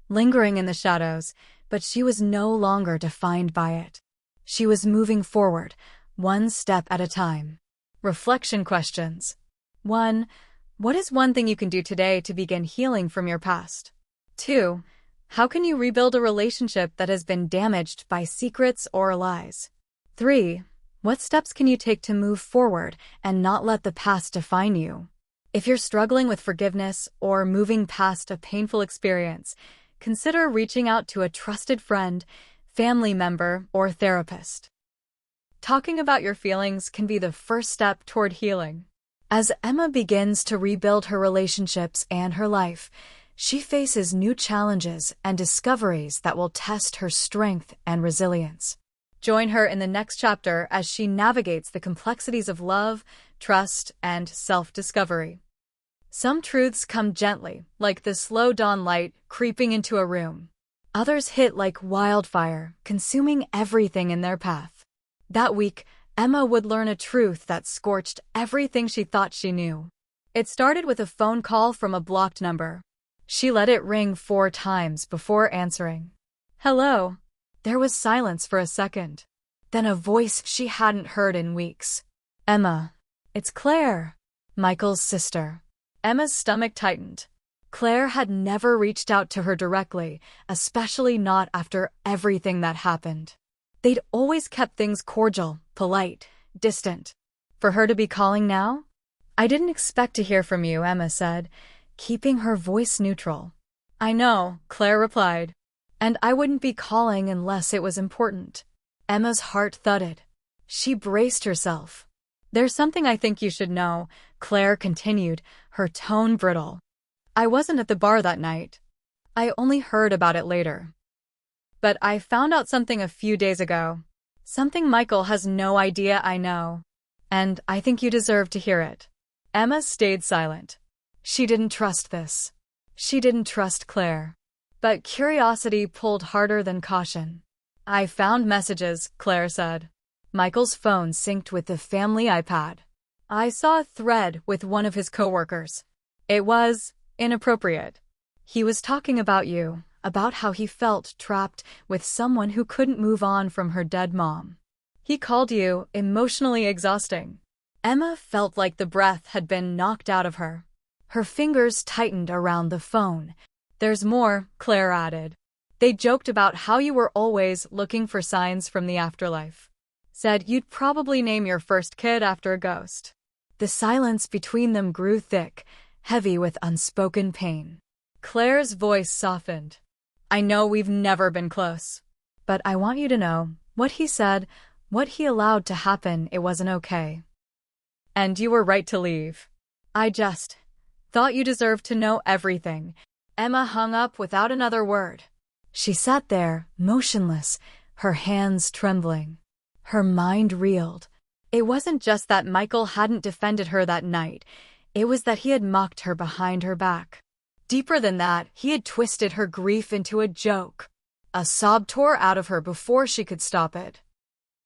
lingering in the shadows, but she was no longer defined by it. She was moving forward, one step at a time. Reflection questions. 1. What is one thing you can do today to begin healing from your past? 2. How can you rebuild a relationship that has been damaged by secrets or lies? 3. What steps can you take to move forward and not let the past define you? If you're struggling with forgiveness or moving past a painful experience, consider reaching out to a trusted friend, family member, or therapist. Talking about your feelings can be the first step toward healing. As Emma begins to rebuild her relationships and her life, she faces new challenges and discoveries that will test her strength and resilience. Join her in the next chapter as she navigates the complexities of love, trust, and self-discovery. Some truths come gently, like the slow dawn light creeping into a room. Others hit like wildfire, consuming everything in their path. That week, Emma would learn a truth that scorched everything she thought she knew. It started with a phone call from a blocked number. She let it ring 4 times before answering. "Hello." There was silence for a second. Then a voice she hadn't heard in weeks. "Emma, it's Claire, Michael's sister." Emma's stomach tightened. Claire had never reached out to her directly, especially not after everything that happened. They'd always kept things cordial, polite, distant. For her to be calling now? "I didn't expect to hear from you," Emma said, keeping her voice neutral. "I know," Claire replied. "And I wouldn't be calling unless it was important." Emma's heart thudded. She braced herself. "There's something I think you should know," Claire continued, her tone brittle. "I wasn't at the bar that night. I only heard about it later. But I found out something a few days ago. Something Michael has no idea I know. And I think you deserve to hear it." Emma stayed silent. She didn't trust this. She didn't trust Claire. But curiosity pulled harder than caution. "I found messages," Claire said. Michael's phone synced with the family iPad. "I saw a thread with one of his coworkers. It was inappropriate. He was talking about you, about how he felt trapped with someone who couldn't move on from her dead mom. He called you emotionally exhausting." Emma felt like the breath had been knocked out of her. Her fingers tightened around the phone. "There's more," Claire added. "They joked about how you were always looking for signs from the afterlife. Said you'd probably name your first kid after a ghost." The silence between them grew thick, heavy with unspoken pain. Claire's voice softened. "I know we've never been close. But I want you to know, what he said, what he allowed to happen, it wasn't okay. And you were right to leave. I just thought you deserved to know everything." Emma hung up without another word. She sat there, motionless, her hands trembling. Her mind reeled. It wasn't just that Michael hadn't defended her that night. It was that he had mocked her behind her back. Deeper than that, he had twisted her grief into a joke. A sob tore out of her before she could stop it.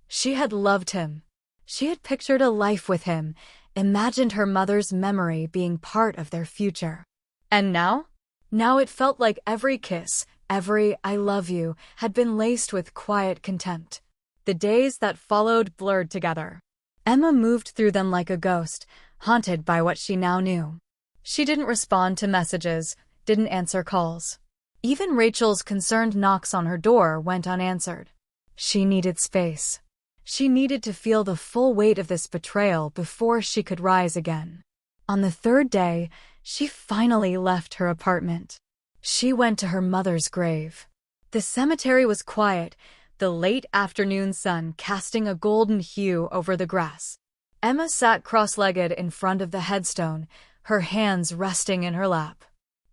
She had loved him. She had pictured a life with him, imagined her mother's memory being part of their future. And now? Now it felt like every kiss, every "I love you," had been laced with quiet contempt. The days that followed blurred together. Emma moved through them like a ghost, haunted by what she now knew. She didn't respond to messages, didn't answer calls. Even Rachel's concerned knocks on her door went unanswered. She needed space. She needed to feel the full weight of this betrayal before she could rise again. On the 3rd day, she finally left her apartment. She went to her mother's grave. The cemetery was quiet, the late afternoon sun casting a golden hue over the grass. Emma sat cross-legged in front of the headstone, her hands resting in her lap.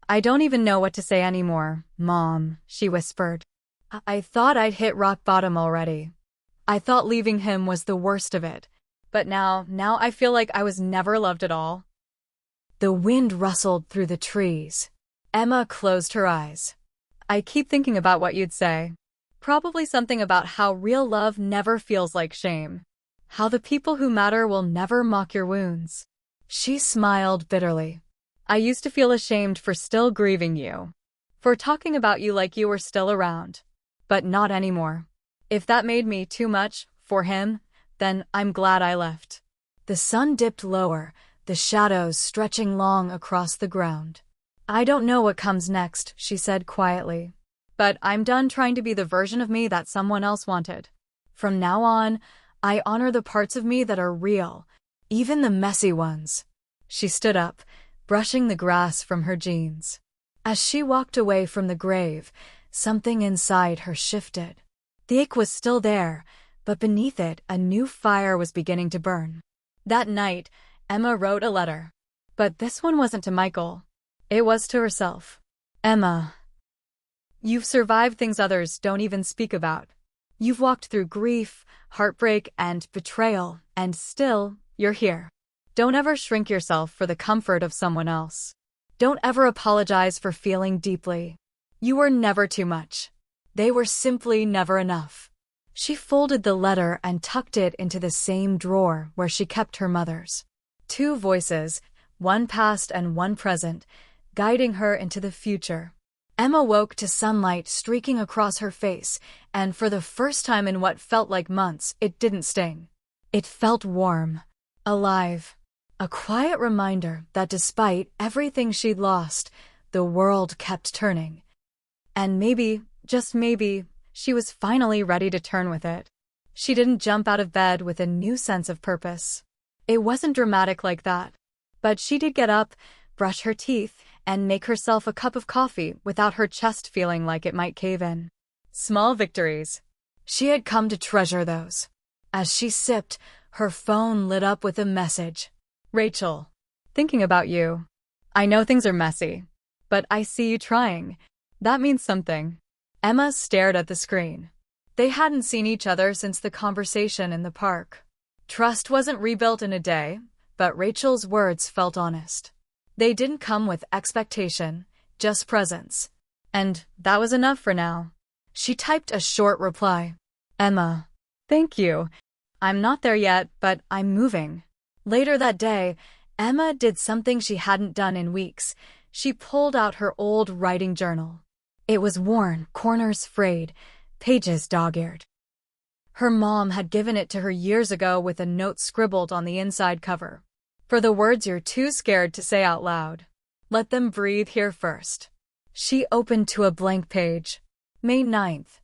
"I don't even know what to say anymore, Mom," she whispered. I thought I'd hit rock bottom already. I thought leaving him was the worst of it. But now I feel like I was never loved at all." The wind rustled through the trees. Emma closed her eyes. "I keep thinking about what you'd say. Probably something about how real love never feels like shame. How the people who matter will never mock your wounds." She smiled bitterly. "I used to feel ashamed for still grieving you. For talking about you like you were still around. But not anymore. If that made me too much for him, then I'm glad I left." The sun dipped lower, the shadows stretching long across the ground. "I don't know what comes next," she said quietly. "But I'm done trying to be the version of me that someone else wanted. From now on, I honor the parts of me that are real, even the messy ones." She stood up, brushing the grass from her jeans. As she walked away from the grave, something inside her shifted. The ache was still there, but beneath it, a new fire was beginning to burn. That night, Emma wrote a letter. But this one wasn't to Michael. It was to herself. "Emma, you've survived things others don't even speak about. You've walked through grief, heartbreak, and betrayal, and still, you're here. Don't ever shrink yourself for the comfort of someone else. Don't ever apologize for feeling deeply. You were never too much. They were simply never enough." She folded the letter and tucked it into the same drawer where she kept her mother's. Two voices, one past and one present, guiding her into the future. Emma woke to sunlight streaking across her face, and for the first time in what felt like months, it didn't sting. It felt warm, alive. A quiet reminder that despite everything she'd lost, the world kept turning. And maybe, just maybe, she was finally ready to turn with it. She didn't jump out of bed with a new sense of purpose. It wasn't dramatic like that. But she did get up, brush her teeth, and make herself a cup of coffee without her chest feeling like it might cave in. Small victories. She had come to treasure those. As she sipped, her phone lit up with a message. "Rachel, thinking about you. I know things are messy, but I see you trying. That means something." Emma stared at the screen. They hadn't seen each other since the conversation in the park. Trust wasn't rebuilt in a day, but Rachel's words felt honest. They didn't come with expectation, just presence. And that was enough for now. She typed a short reply. "Emma, thank you. I'm not there yet, but I'm moving." Later that day, Emma did something she hadn't done in weeks. She pulled out her old writing journal. It was worn, corners frayed, pages dog-eared. Her mom had given it to her years ago with a note scribbled on the inside cover. "For the words you're too scared to say out loud. Let them breathe here first." She opened to a blank page. May 9th.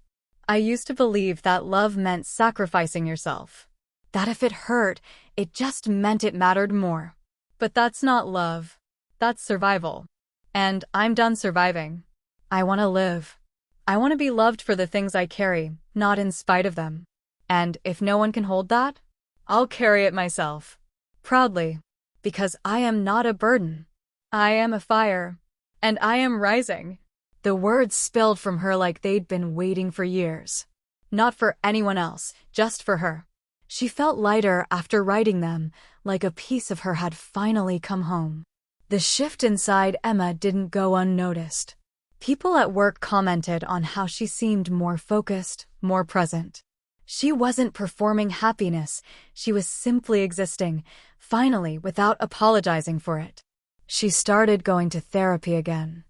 "I used to believe that love meant sacrificing yourself. That if it hurt, it just meant it mattered more. But that's not love. That's survival. And I'm done surviving. I want to live. I want to be loved for the things I carry, not in spite of them. And if no one can hold that, I'll carry it myself. Proudly. Because I am not a burden. I am a fire. And I am rising." The words spilled from her like they'd been waiting for years. Not for anyone else, just for her. She felt lighter after writing them, like a piece of her had finally come home. The shift inside Emma didn't go unnoticed. People at work commented on how she seemed more focused, more present. She wasn't performing happiness, she was simply existing, finally without apologizing for it. She started going to therapy again.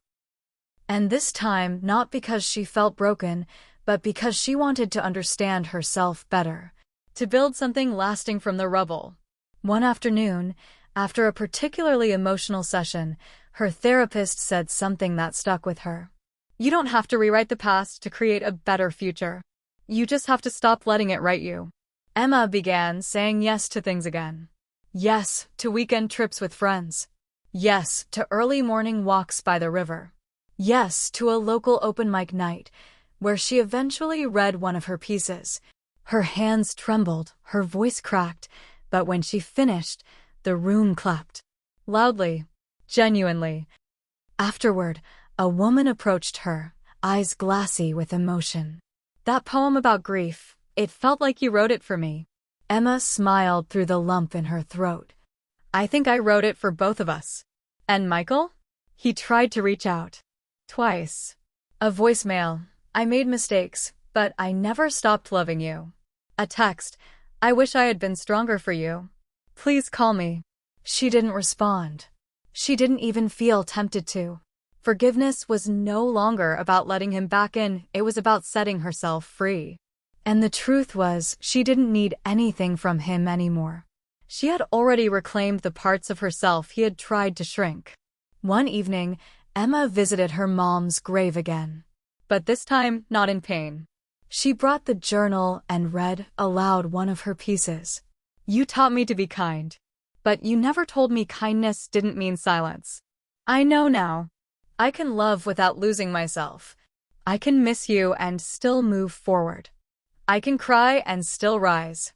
And this time, not because she felt broken, but because she wanted to understand herself better, to build something lasting from the rubble. One afternoon, after a particularly emotional session, her therapist said something that stuck with her. "You don't have to rewrite the past to create a better future. You just have to stop letting it write you." Emma began saying yes to things again. Yes to weekend trips with friends. Yes to early morning walks by the river. Yes to a local open mic night, where she eventually read one of her pieces. Her hands trembled, her voice cracked, but when she finished, the room clapped. Loudly. Genuinely. Afterward, a woman approached her, eyes glassy with emotion. "That poem about grief, it felt like you wrote it for me." Emma smiled through the lump in her throat. "I think I wrote it for both of us." "And Michael?" He tried to reach out. Twice. A voicemail. "I made mistakes, but I never stopped loving you." A text. "I wish I had been stronger for you. Please call me." She didn't respond. She didn't even feel tempted to. Forgiveness was no longer about letting him back in, it was about setting herself free. And the truth was, she didn't need anything from him anymore. She had already reclaimed the parts of herself he had tried to shrink. One evening, Emma visited her mom's grave again. But this time, not in pain. She brought the journal and read aloud one of her pieces. "You taught me to be kind. But you never told me kindness didn't mean silence. I know now. I can love without losing myself. I can miss you and still move forward. I can cry and still rise."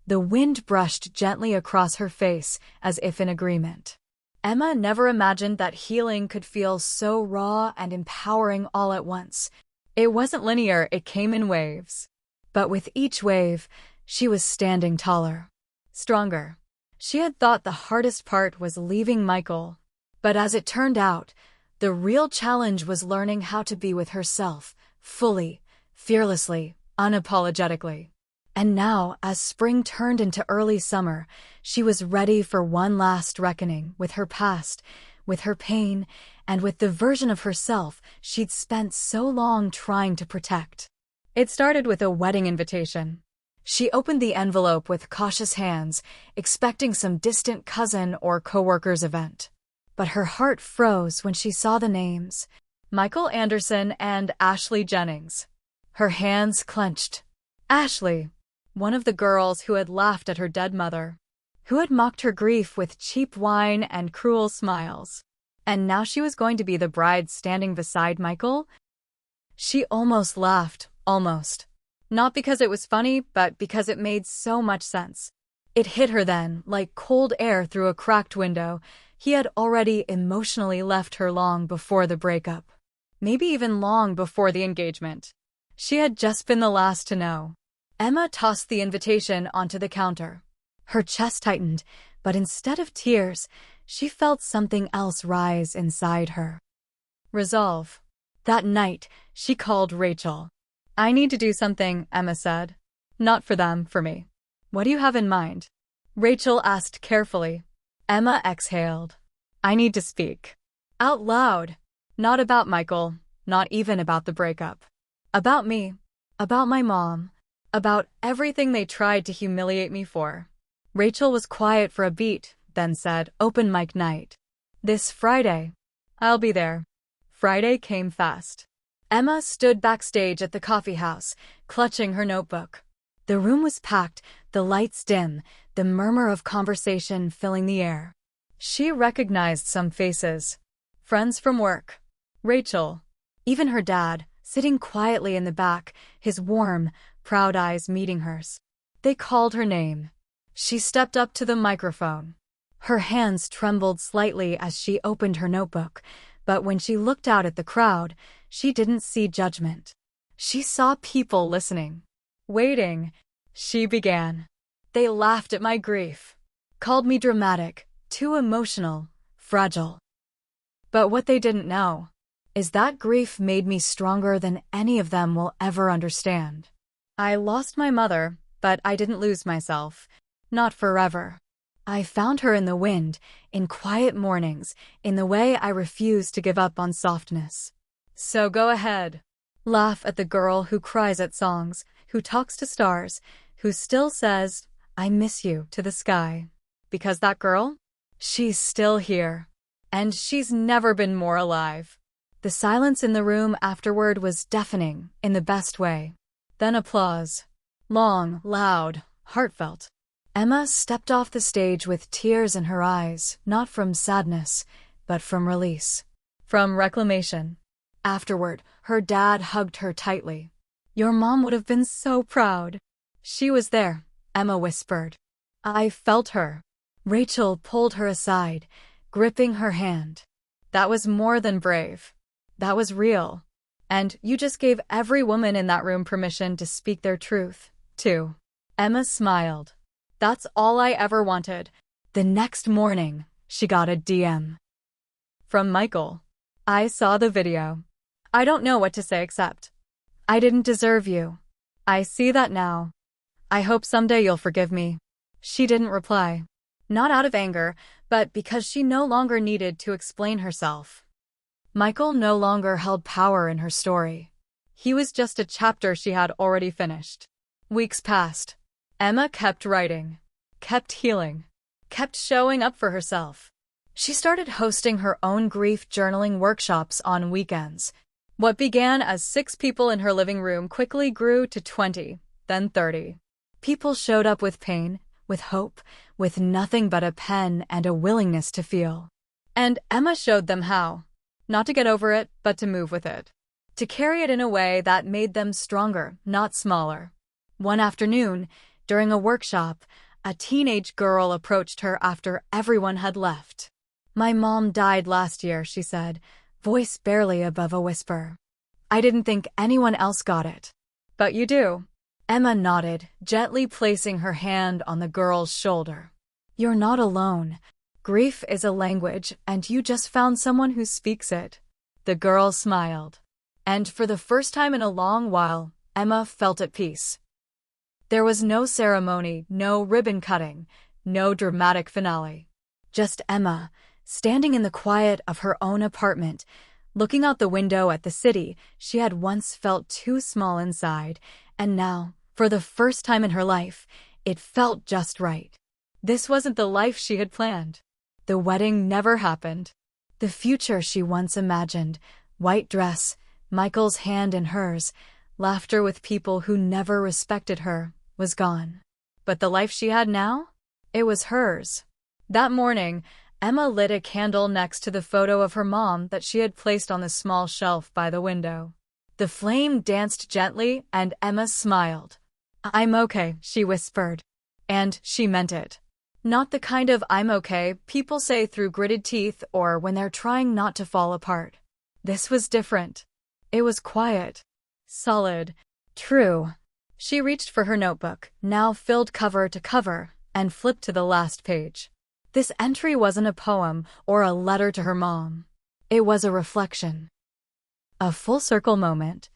The wind brushed gently across her face as if in agreement. Emma never imagined that healing could feel so raw and empowering all at once. It wasn't linear, it came in waves. But with each wave, she was standing taller, stronger. She had thought the hardest part was leaving Michael. But as it turned out, the real challenge was learning how to be with herself, fully, fearlessly, unapologetically. And now, as spring turned into early summer, she was ready for one last reckoning with her past, with her pain, and with the version of herself she'd spent so long trying to protect. It started with a wedding invitation. She opened the envelope with cautious hands, expecting some distant cousin or coworker's event. But her heart froze when she saw the names: Michael Anderson and Ashley Jennings. Her hands clenched. Ashley, one of the girls who had laughed at her dead mother, who had mocked her grief with cheap wine and cruel smiles. And now she was going to be the bride standing beside Michael? She almost laughed, almost. Not because it was funny, but because it made so much sense. It hit her then, like cold air through a cracked window. He had already emotionally left her long before the breakup. Maybe even long before the engagement. She had just been the last to know. Emma tossed the invitation onto the counter. Her chest tightened, but instead of tears, she felt something else rise inside her. Resolve. That night, she called Rachel. "I need to do something," Emma said. "Not for them, for me." "What do you have in mind?" Rachel asked carefully. Emma exhaled. "I need to speak. Out loud. Not about Michael, not even about the breakup. About me. About my mom. About everything they tried to humiliate me for." Rachel was quiet for a beat, then said, "Open mic night. This Friday." "I'll be there." Friday came fast. Emma stood backstage at the coffee house, clutching her notebook. The room was packed, the lights dim, the murmur of conversation filling the air. She recognized some faces. Friends from work. Rachel. Even her dad, sitting quietly in the back, his warm, proud eyes meeting hers. They called her name. She stepped up to the microphone. Her hands trembled slightly as she opened her notebook, but when she looked out at the crowd, she didn't see judgment. She saw people listening. Waiting. She began. "They laughed at my grief. Called me dramatic, too emotional, fragile. But what they didn't know is that grief made me stronger than any of them will ever understand. I lost my mother, but I didn't lose myself. Not forever. I found her in the wind, in quiet mornings, in the way I refused to give up on softness. So go ahead. Laugh at the girl who cries at songs, who talks to stars, who still says, 'I miss you' to the sky. Because that girl? She's still here. And she's never been more alive." The silence in the room afterward was deafening, in the best way. Then applause. Long, loud, heartfelt. Emma stepped off the stage with tears in her eyes, not from sadness, but from release. From reclamation. Afterward, her dad hugged her tightly. "Your mom would have been so proud." "She was there," Emma whispered. "I felt her." Rachel pulled her aside, gripping her hand. "That was more than brave. That was real. And you just gave every woman in that room permission to speak their truth, too." Emma smiled. "That's all I ever wanted." The next morning, she got a DM. From Michael. "I saw the video. I don't know what to say except, I didn't deserve you. I see that now. I hope someday you'll forgive me." She didn't reply. Not out of anger, but because she no longer needed to explain herself. Michael no longer held power in her story. He was just a chapter she had already finished. Weeks passed. Emma kept writing. kept healing, kept showing up for herself. She started hosting her own grief journaling workshops on weekends. What began as 6 people in her living room quickly grew to 20, then 30. People showed up with pain, with hope, with nothing but a pen and a willingness to feel. And Emma showed them how. Not to get over it, but to move with it. To carry it in a way that made them stronger, not smaller. One afternoon, during a workshop, a teenage girl approached her after everyone had left. "My mom died last year," she said, voice barely above a whisper. "I didn't think anyone else got it." "But you do." Emma nodded, gently placing her hand on the girl's shoulder. "You're not alone. Grief is a language, and you just found someone who speaks it." The girl smiled. And for the first time in a long while, Emma felt at peace. There was no ceremony, no ribbon cutting, no dramatic finale. Just Emma, standing in the quiet of her own apartment, looking out the window at the city she had once felt too small inside, and now, for the first time in her life, it felt just right. This wasn't the life she had planned. The wedding never happened. The future she once imagined, white dress, Michael's hand in hers, laughter with people who never respected her, was gone. But the life she had now? It was hers. That morning, Emma lit a candle next to the photo of her mom that she had placed on the small shelf by the window. The flame danced gently, and Emma smiled. "I'm okay," she whispered. And she meant it. Not the kind of "I'm okay" people say through gritted teeth or when they're trying not to fall apart. This was different. It was quiet, solid, true. She reached for her notebook, now filled cover to cover, and flipped to the last page. This entry wasn't a poem or a letter to her mom. It was a reflection. A full circle moment.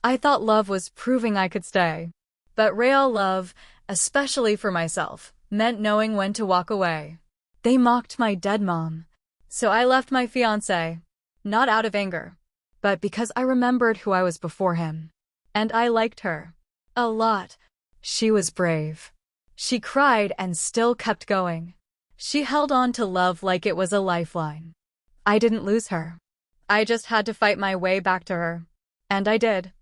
"I thought love was proving I could stay. But real love, especially for myself, meant knowing when to walk away. They mocked my dead mom. So I left my fiancé. Not out of anger, but because I remembered who I was before him. And I liked her. A lot. She was brave. She cried and still kept going. She held on to love like it was a lifeline. I didn't lose her. I just had to fight my way back to her. And I did."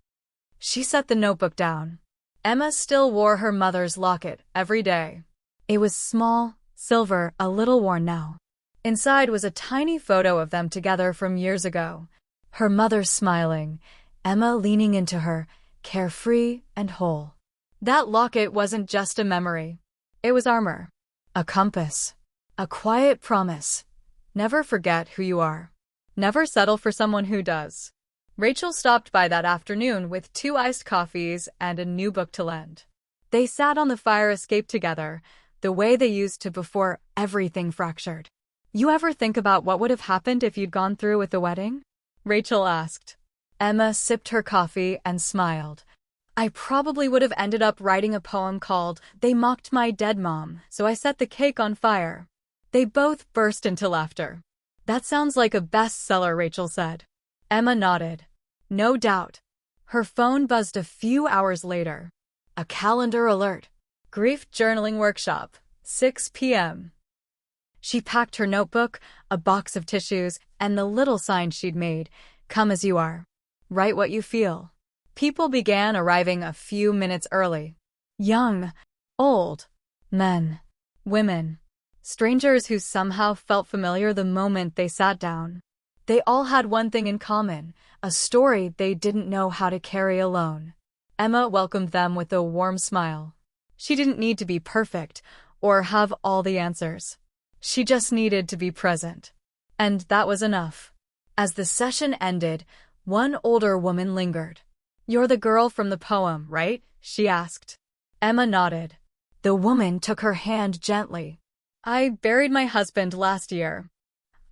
She set the notebook down. Emma still wore her mother's locket every day. It was small, silver, a little worn now. Inside was a tiny photo of them together from years ago. Her mother smiling, Emma leaning into her, carefree and whole. That locket wasn't just a memory. It was armor. A compass. A quiet promise. Never forget who you are. Never settle for someone who does. Rachel stopped by that afternoon with 2 iced coffees and a new book to lend. They sat on the fire escape together, the way they used to before everything fractured. "You ever think about what would have happened if you'd gone through with the wedding?" Rachel asked. Emma sipped her coffee and smiled. "I probably would have ended up writing a poem called 'They Mocked My Dead Mom, So I Set the Cake on Fire.'" They both burst into laughter. "That sounds like a bestseller," Rachel said. Emma nodded. No doubt. Her phone buzzed a few hours later. A calendar alert. Grief journaling workshop, 6 p.m. She packed her notebook, a box of tissues, and the little sign she'd made, "Come as you are. Write what you feel." People began arriving a few minutes early. Young, old, men, women, strangers who somehow felt familiar the moment they sat down. They all had one thing in common, a story they didn't know how to carry alone. Emma welcomed them with a warm smile. She didn't need to be perfect or have all the answers. She just needed to be present. And that was enough. As the session ended, one older woman lingered. "You're the girl from the poem, right?" she asked. Emma nodded. The woman took her hand gently. "I buried my husband last year.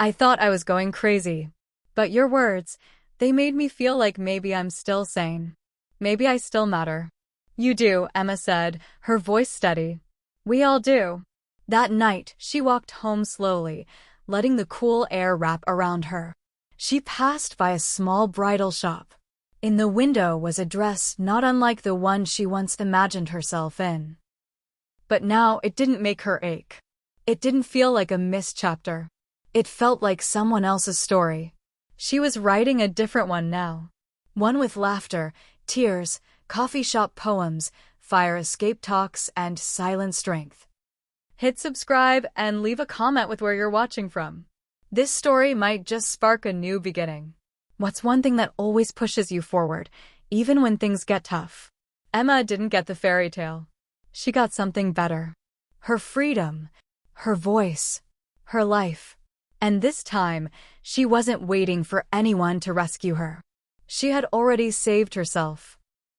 I thought I was going crazy. But your words, they made me feel like maybe I'm still sane. Maybe I still matter." "You do," Emma said, her voice steady. "We all do." That night, she walked home slowly, letting the cool air wrap around her. She passed by a small bridal shop. In the window was a dress not unlike the one she once imagined herself in. But now it didn't make her ache. It didn't feel like a missed chapter. It felt like someone else's story. She was writing a different one now. One with laughter, tears, coffee shop poems, fire escape talks, and silent strength. Hit subscribe and leave a comment with where you're watching from. This story might just spark a new beginning. What's one thing that always pushes you forward, even when things get tough? Emma didn't get the fairy tale. She got something better. Her freedom, her voice, her life. And this time, she wasn't waiting for anyone to rescue her. She had already saved herself.